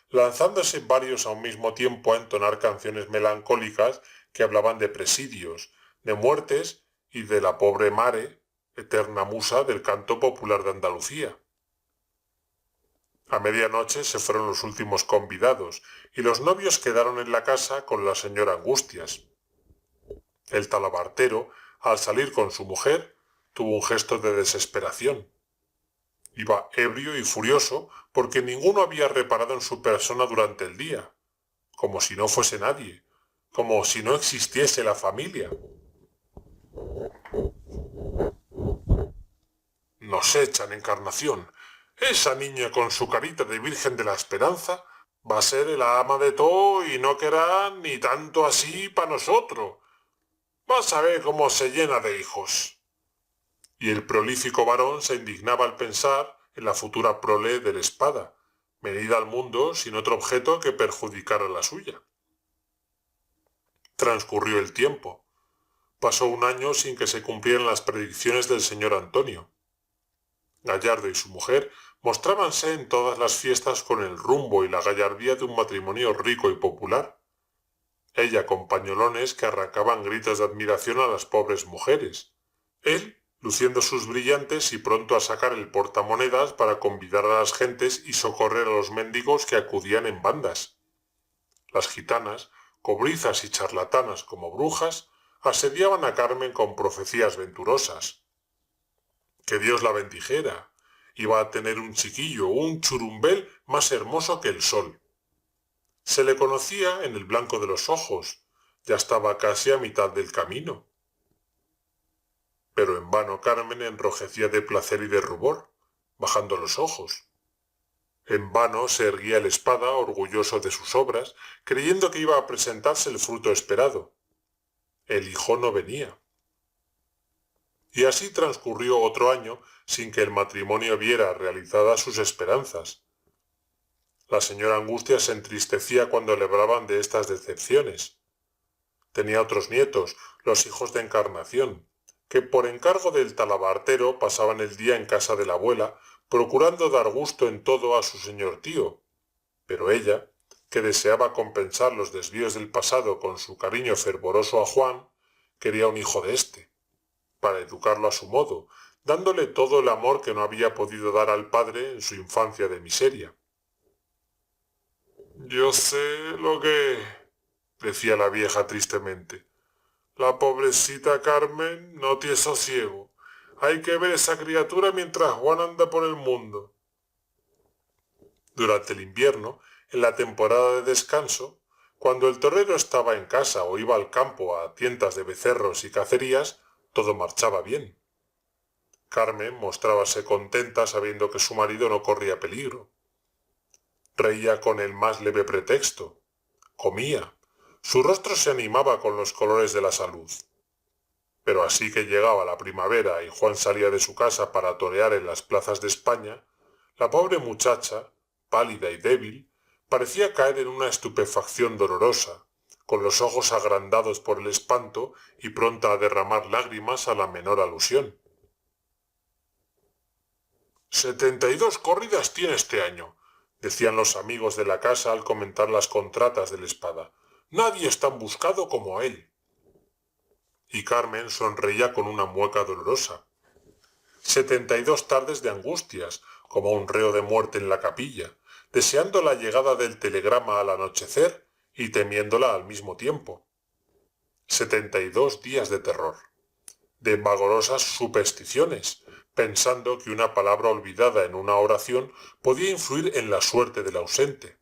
lanzándose varios a un mismo tiempo a entonar canciones melancólicas que hablaban de presidios, de muertes y de la pobre Mare, eterna musa del canto popular de Andalucía. A medianoche se fueron los últimos convidados y los novios quedaron en la casa con la señora Angustias. El talabartero, al salir con su mujer, tuvo un gesto de desesperación. Iba ebrio y furioso porque ninguno había reparado en su persona durante el día, como si no fuese nadie, como si no existiese la familia. Nos echan, Encarnación. Esa niña con su carita de Virgen de la Esperanza va a ser la ama de todo y no querrá ni tanto así pa' nosotros. Vas a ver cómo se llena de hijos. Y el prolífico varón se indignaba al pensar en la futura prole de la Espada, venida al mundo sin otro objeto que perjudicar a la suya. Transcurrió el tiempo. Pasó un año sin que se cumplieran las predicciones del señor Antonio. Gallardo y su mujer mostrábanse en todas las fiestas con el rumbo y la gallardía de un matrimonio rico y popular. Ella con pañolones que arrancaban gritos de admiración a las pobres mujeres. Él, luciendo sus brillantes y pronto a sacar el portamonedas para convidar a las gentes y socorrer a los mendigos que acudían en bandas. Las gitanas, cobrizas y charlatanas como brujas, asediaban a Carmen con profecías venturosas. Que Dios la bendijera. Iba a tener un chiquillo, un churumbel más hermoso que el sol. Se le conocía en el blanco de los ojos, ya estaba casi a mitad del camino. Pero en vano Carmen enrojecía de placer y de rubor, bajando los ojos. En vano se erguía el Espada, orgulloso de sus obras, creyendo que iba a presentarse el fruto esperado. El hijo no venía. Y así transcurrió otro año sin que el matrimonio viera realizadas sus esperanzas. La señora Angustias se entristecía cuando le hablaban de estas decepciones. Tenía otros nietos, los hijos de Encarnación, que por encargo del talabartero pasaban el día en casa de la abuela, procurando dar gusto en todo a su señor tío. Pero ella, que deseaba compensar los desvíos del pasado con su cariño fervoroso a Juan, quería un hijo de éste, para educarlo a su modo, dándole todo el amor que no había podido dar al padre en su infancia de miseria. Yo sé lo que, decía la vieja tristemente. La pobrecita Carmen no tiene sosiego. Hay que ver esa criatura mientras Juan anda por el mundo. Durante el invierno, en la temporada de descanso, cuando el torero estaba en casa o iba al campo a tientas de becerros y cacerías, todo marchaba bien. Carmen mostrábase contenta sabiendo que su marido no corría peligro. Reía con el más leve pretexto. Comía. Su rostro se animaba con los colores de la salud. Pero así que llegaba la primavera y Juan salía de su casa para torear en las plazas de España, la pobre muchacha, pálida y débil, parecía caer en una estupefacción dolorosa, con los ojos agrandados por el espanto y pronta a derramar lágrimas a la menor alusión. 72 corridas tiene este año, decían los amigos de la casa al comentar las contratas del Espada. Nadie es tan buscado como él. Y Carmen sonreía con una mueca dolorosa. 72 tardes de angustias, como un reo de muerte en la capilla, deseando la llegada del telegrama al anochecer y temiéndola al mismo tiempo. 72 días de terror, de vagarosas supersticiones, pensando que una palabra olvidada en una oración podía influir en la suerte del ausente.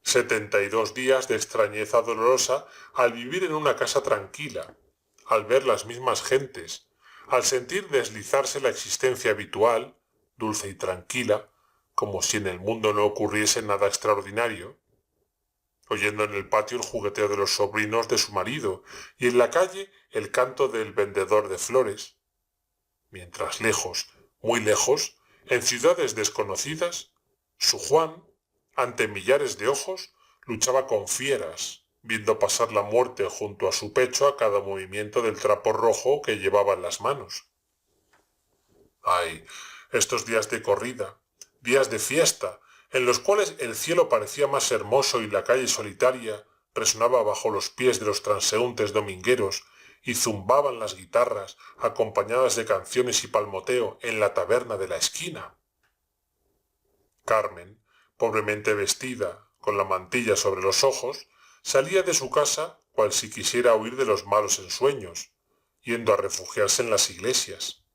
72 días de extrañeza dolorosa al vivir en una casa tranquila, al ver las mismas gentes, al sentir deslizarse la existencia habitual, dulce y tranquila, como si en el mundo no ocurriese nada extraordinario, oyendo en el patio el jugueteo de los sobrinos de su marido y en la calle el canto del vendedor de flores, mientras lejos, muy lejos, en ciudades desconocidas, su Juan, ante millares de ojos, luchaba con fieras, viendo pasar la muerte junto a su pecho a cada movimiento del trapo rojo que llevaba en las manos. ¡Ay! Estos días de corrida, días de fiesta, en los cuales el cielo parecía más hermoso y la calle solitaria resonaba bajo los pies de los transeúntes domingueros y zumbaban las guitarras acompañadas de canciones y palmoteo en la taberna de la esquina. Carmen, pobremente vestida, con la mantilla sobre los ojos, salía de su casa cual si quisiera huir de los malos ensueños, yendo a refugiarse en las iglesias.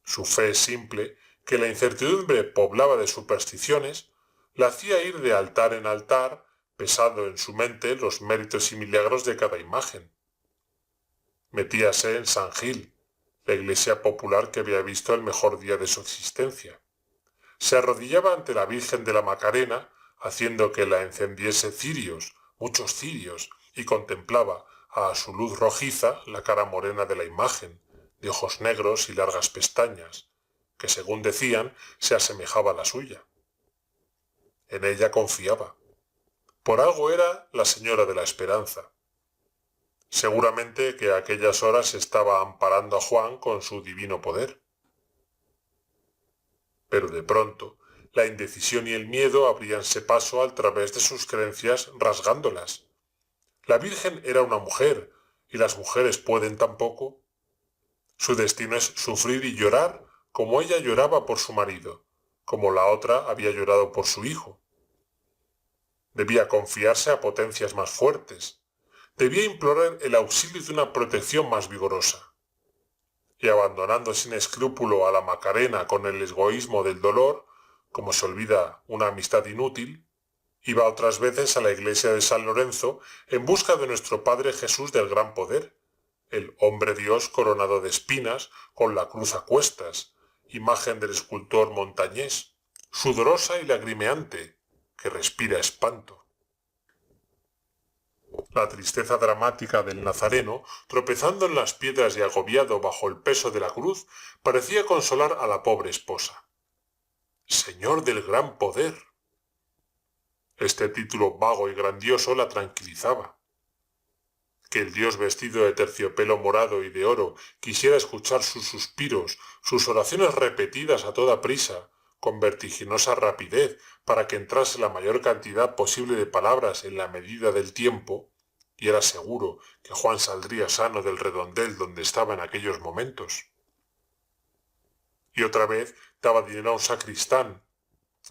Su fe simple, que la incertidumbre poblaba de supersticiones, la hacía ir de altar en altar, pesando en su mente los méritos y milagros de cada imagen. Metíase en San Gil, la iglesia popular que había visto el mejor día de su existencia. Se arrodillaba ante la Virgen de la Macarena, haciendo que la encendiese cirios, muchos cirios, y contemplaba a su luz rojiza la cara morena de la imagen, de ojos negros y largas pestañas, que según decían se asemejaba a la suya. En ella confiaba. Por algo era la señora de la esperanza. Seguramente que a aquellas horas estaba amparando a Juan con su divino poder. Pero de pronto, la indecisión y el miedo abríanse paso al través de sus creencias rasgándolas. La Virgen era una mujer, y las mujeres pueden tampoco. Su destino es sufrir y llorar como ella lloraba por su marido, como la otra había llorado por su hijo. Debía confiarse a potencias más fuertes, debía implorar el auxilio de una protección más vigorosa. Y abandonando sin escrúpulo a la Macarena con el egoísmo del dolor, como se olvida una amistad inútil, iba otras veces a la iglesia de San Lorenzo en busca de nuestro Padre Jesús del gran poder, el hombre Dios coronado de espinas, con la cruz a cuestas, imagen del escultor montañés, sudorosa y lagrimeante, que respira espanto. La tristeza dramática del Nazareno, tropezando en las piedras y agobiado bajo el peso de la cruz, parecía consolar a la pobre esposa. Señor del gran poder. Este título vago y grandioso la tranquilizaba. Que el Dios vestido de terciopelo morado y de oro quisiera escuchar sus suspiros, sus oraciones repetidas a toda prisa, con vertiginosa rapidez, para que entrase la mayor cantidad posible de palabras en la medida del tiempo, y era seguro que Juan saldría sano del redondel donde estaba en aquellos momentos. Y otra vez daba dinero a un sacristán,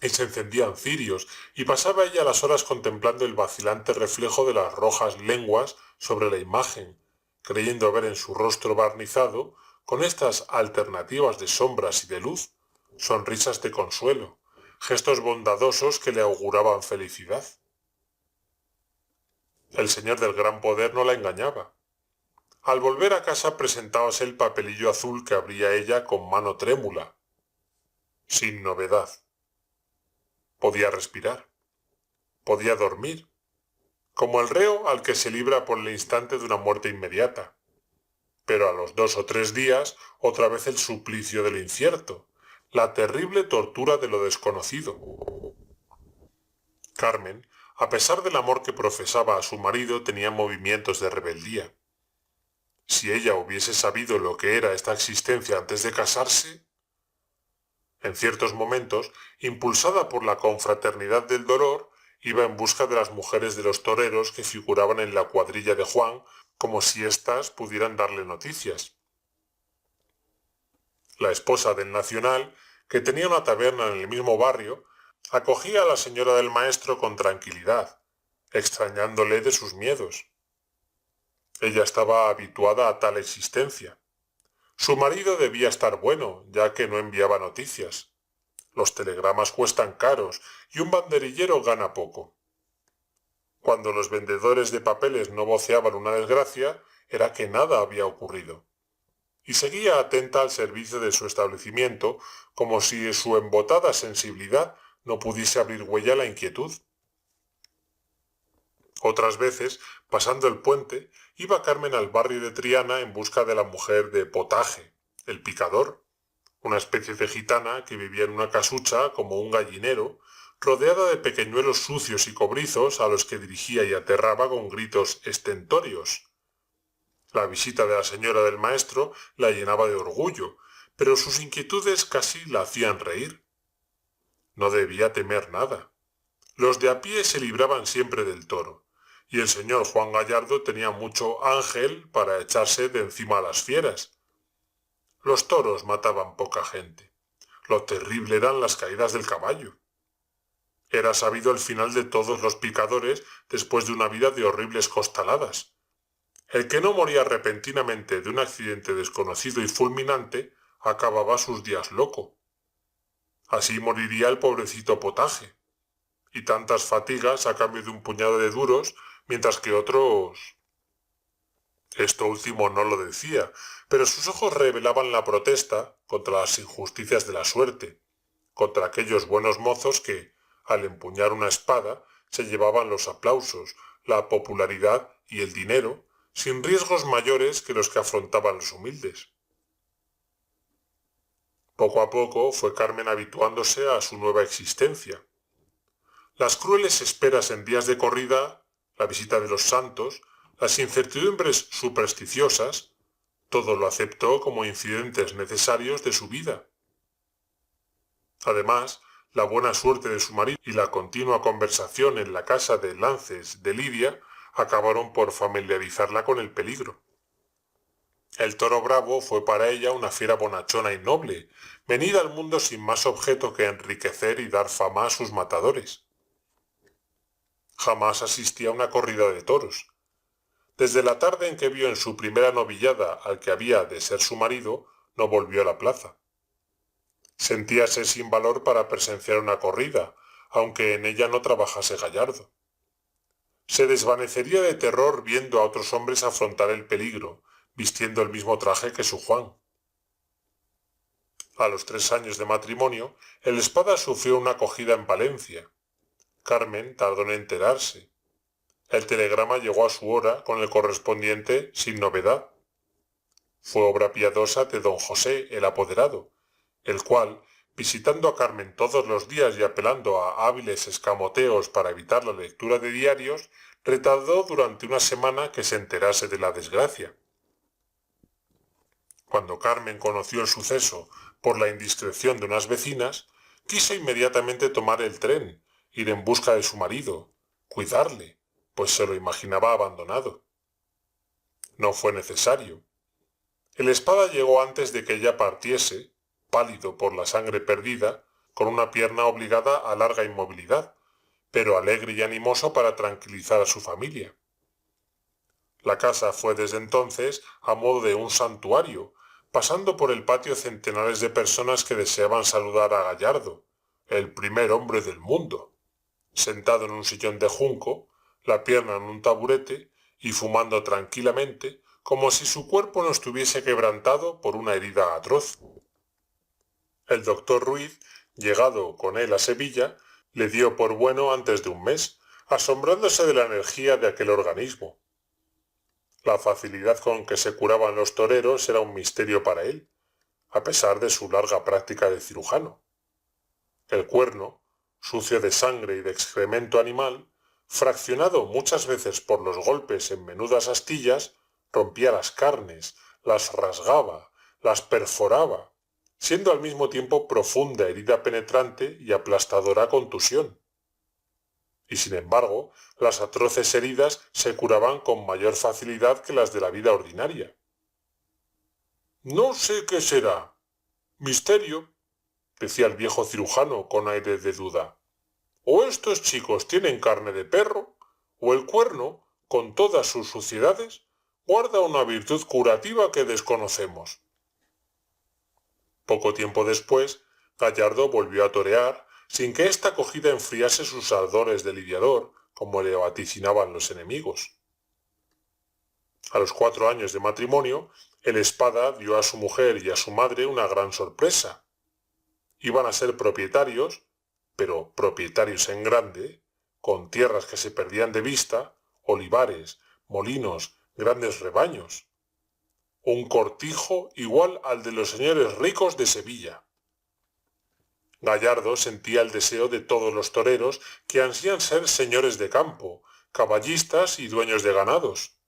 y se encendían cirios, y pasaba ella las horas contemplando el vacilante reflejo de las rojas lenguas sobre la imagen, creyendo ver en su rostro barnizado, con estas alternativas de sombras y de luz, sonrisas de consuelo, gestos bondadosos que le auguraban felicidad. El señor del gran poder no la engañaba. Al volver a casa presentábase el papelillo azul que abría ella con mano trémula. Sin novedad. Podía respirar. Podía dormir. Como el reo al que se libra por el instante de una muerte inmediata. Pero a los 2 o 3 días, otra vez el suplicio del incierto, la terrible tortura de lo desconocido. Carmen, a pesar del amor que profesaba a su marido, tenía movimientos de rebeldía. Si ella hubiese sabido lo que era esta existencia antes de casarse, en ciertos momentos, impulsada por la confraternidad del dolor, iba en busca de las mujeres de los toreros que figuraban en la cuadrilla de Juan, como si éstas pudieran darle noticias. La esposa del Nacional, que tenía una taberna en el mismo barrio, acogía a la señora del maestro con tranquilidad, extrañándole de sus miedos. Ella estaba habituada a tal existencia. Su marido debía estar bueno, ya que no enviaba noticias. Los telegramas cuestan caros y un banderillero gana poco. Cuando los vendedores de papeles no voceaban una desgracia, era que nada había ocurrido. Y seguía atenta al servicio de su establecimiento, como si su embotada sensibilidad no pudiese abrir huella a la inquietud. Otras veces, pasando el puente, iba Carmen al barrio de Triana en busca de la mujer de Potaje, el picador, una especie de gitana que vivía en una casucha como un gallinero, rodeada de pequeñuelos sucios y cobrizos a los que dirigía y aterraba con gritos estentóreos. La visita de la señora del maestro la llenaba de orgullo, pero sus inquietudes casi la hacían reír. No debía temer nada. Los de a pie se libraban siempre del toro, y el señor Juan Gallardo tenía mucho ángel para echarse de encima a las fieras. Los toros mataban poca gente. Lo terrible eran las caídas del caballo. Era sabido el final de todos los picadores después de una vida de horribles costaladas. El que no moría repentinamente de un accidente desconocido y fulminante acababa sus días loco. Así moriría el pobrecito Potaje. Y tantas fatigas a cambio de un puñado de duros, mientras que otros... Esto último no lo decía, pero sus ojos revelaban la protesta contra las injusticias de la suerte, contra aquellos buenos mozos que, al empuñar una espada, se llevaban los aplausos, la popularidad y el dinero, sin riesgos mayores que los que afrontaban los humildes. Poco a poco fue Carmen habituándose a su nueva existencia. Las crueles esperas en días de corrida, la visita de los santos, las incertidumbres supersticiosas, todo lo aceptó como incidentes necesarios de su vida. Además, la buena suerte de su marido y la continua conversación en la casa de lances de Lidia acabaron por familiarizarla con el peligro. El toro bravo fue para ella una fiera bonachona y noble, venida al mundo sin más objeto que enriquecer y dar fama a sus matadores. Jamás asistía a una corrida de toros. Desde la tarde en que vio en su primera novillada al que había de ser su marido, no volvió a la plaza. Sentíase sin valor para presenciar una corrida, aunque en ella no trabajase Gallardo. Se desvanecería de terror viendo a otros hombres afrontar el peligro, vistiendo el mismo traje que su Juan. A los 3 años de matrimonio, el Espada sufrió una acogida en Valencia. Carmen tardó en enterarse. El telegrama llegó a su hora con el correspondiente sin novedad. Fue obra piadosa de don José, el apoderado, el cual, visitando a Carmen todos los días y apelando a hábiles escamoteos para evitar la lectura de diarios, retardó durante una semana que se enterase de la desgracia. Cuando Carmen conoció el suceso por la indiscreción de unas vecinas, quiso inmediatamente tomar el tren, ir en busca de su marido, cuidarle, pues se lo imaginaba abandonado. No fue necesario. El Espada llegó antes de que ella partiese, pálido por la sangre perdida, con una pierna obligada a larga inmovilidad, pero alegre y animoso para tranquilizar a su familia. La casa fue desde entonces a modo de un santuario, pasando por el patio centenares de personas que deseaban saludar a Gallardo, el primer hombre del mundo, sentado en un sillón de junco, la pierna en un taburete y fumando tranquilamente, como si su cuerpo no estuviese quebrantado por una herida atroz. El doctor Ruiz, llegado con él a Sevilla, le dio por bueno antes de un mes, asombrándose de la energía de aquel organismo. La facilidad con que se curaban los toreros era un misterio para él, a pesar de su larga práctica de cirujano. El cuerno, sucio de sangre y de excremento animal, fraccionado muchas veces por los golpes en menudas astillas, rompía las carnes, las rasgaba, las perforaba, siendo al mismo tiempo profunda herida penetrante y aplastadora contusión. Y sin embargo, las atroces heridas se curaban con mayor facilidad que las de la vida ordinaria. No sé qué será. Misterio, decía el viejo cirujano con aire de duda. O estos chicos tienen carne de perro, o el cuerno, con todas sus suciedades, guarda una virtud curativa que desconocemos. Poco tiempo después, Gallardo volvió a torear, sin que esta acogida enfriase sus ardores de lidiador, como le vaticinaban los enemigos. A los 4 años de matrimonio, el Espada dio a su mujer y a su madre una gran sorpresa. Iban a ser propietarios, pero propietarios en grande, con tierras que se perdían de vista, olivares, molinos, grandes rebaños. Un cortijo igual al de los señores ricos de Sevilla. Gallardo sentía el deseo de todos los toreros que ansían ser señores de campo, caballistas y dueños de ganados.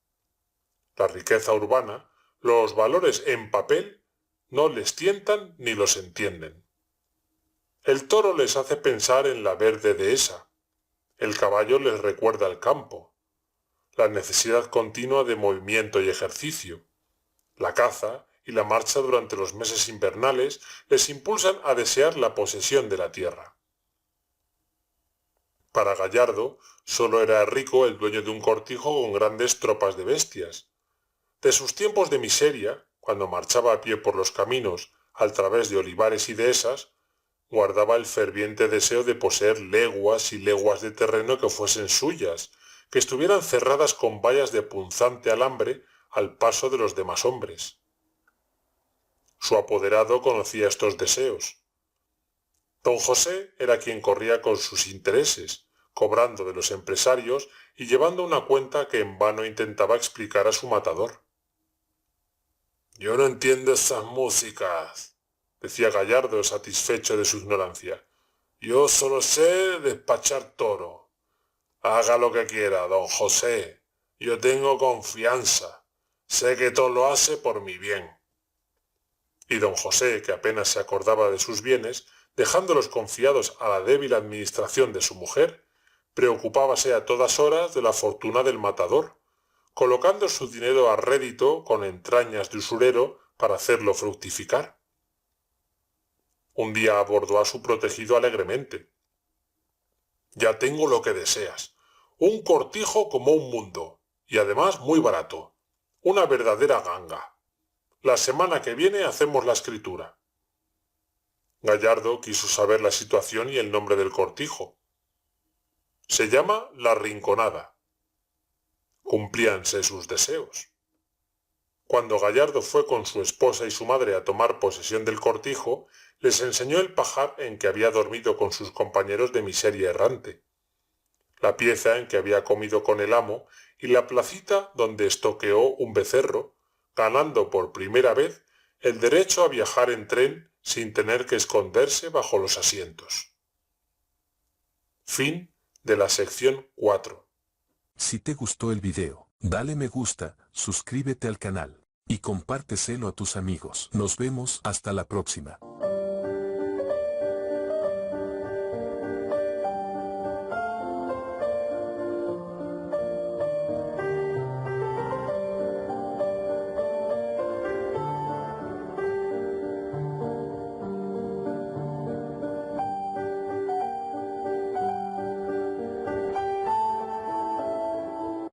La riqueza urbana, los valores en papel, no les tientan ni los entienden. El toro les hace pensar en la verde dehesa, el caballo les recuerda el campo, la necesidad continua de movimiento y ejercicio, la caza y la marcha durante los meses invernales les impulsan a desear la posesión de la tierra. Para Gallardo, solo era rico el dueño de un cortijo con grandes tropas de bestias. De sus tiempos de miseria, cuando marchaba a pie por los caminos al través de olivares y dehesas, guardaba el ferviente deseo de poseer leguas y leguas de terreno que fuesen suyas, que estuvieran cerradas con vallas de punzante alambre al paso de los demás hombres. Su apoderado conocía estos deseos. Don José era quien corría con sus intereses, cobrando de los empresarios y llevando una cuenta que en vano intentaba explicar a su matador. «Yo no entiendo esas músicas», decía Gallardo satisfecho de su ignorancia. «Yo solo sé despachar toro. Haga lo que quiera, don José. Yo tengo confianza. Sé que todo lo hace por mi bien». Y don José, que apenas se acordaba de sus bienes, dejándolos confiados a la débil administración de su mujer, preocupábase a todas horas de la fortuna del matador, colocando su dinero a rédito con entrañas de usurero para hacerlo fructificar. Un día abordó a su protegido alegremente. «Ya tengo lo que deseas, un cortijo como un mundo, y además muy barato, una verdadera ganga. La semana que viene hacemos la escritura». Gallardo quiso saber la situación y el nombre del cortijo. «Se llama La Rinconada». Cumplíanse sus deseos. Cuando Gallardo fue con su esposa y su madre a tomar posesión del cortijo, les enseñó el pajar en que había dormido con sus compañeros de miseria errante, la pieza en que había comido con el amo y la placita donde estoqueó un becerro, ganando por primera vez el derecho a viajar en tren sin tener que esconderse bajo los asientos. Fin de la sección 4. Si te gustó el video, dale me gusta, suscríbete al canal y compárteselo a tus amigos. Nos vemos hasta la próxima.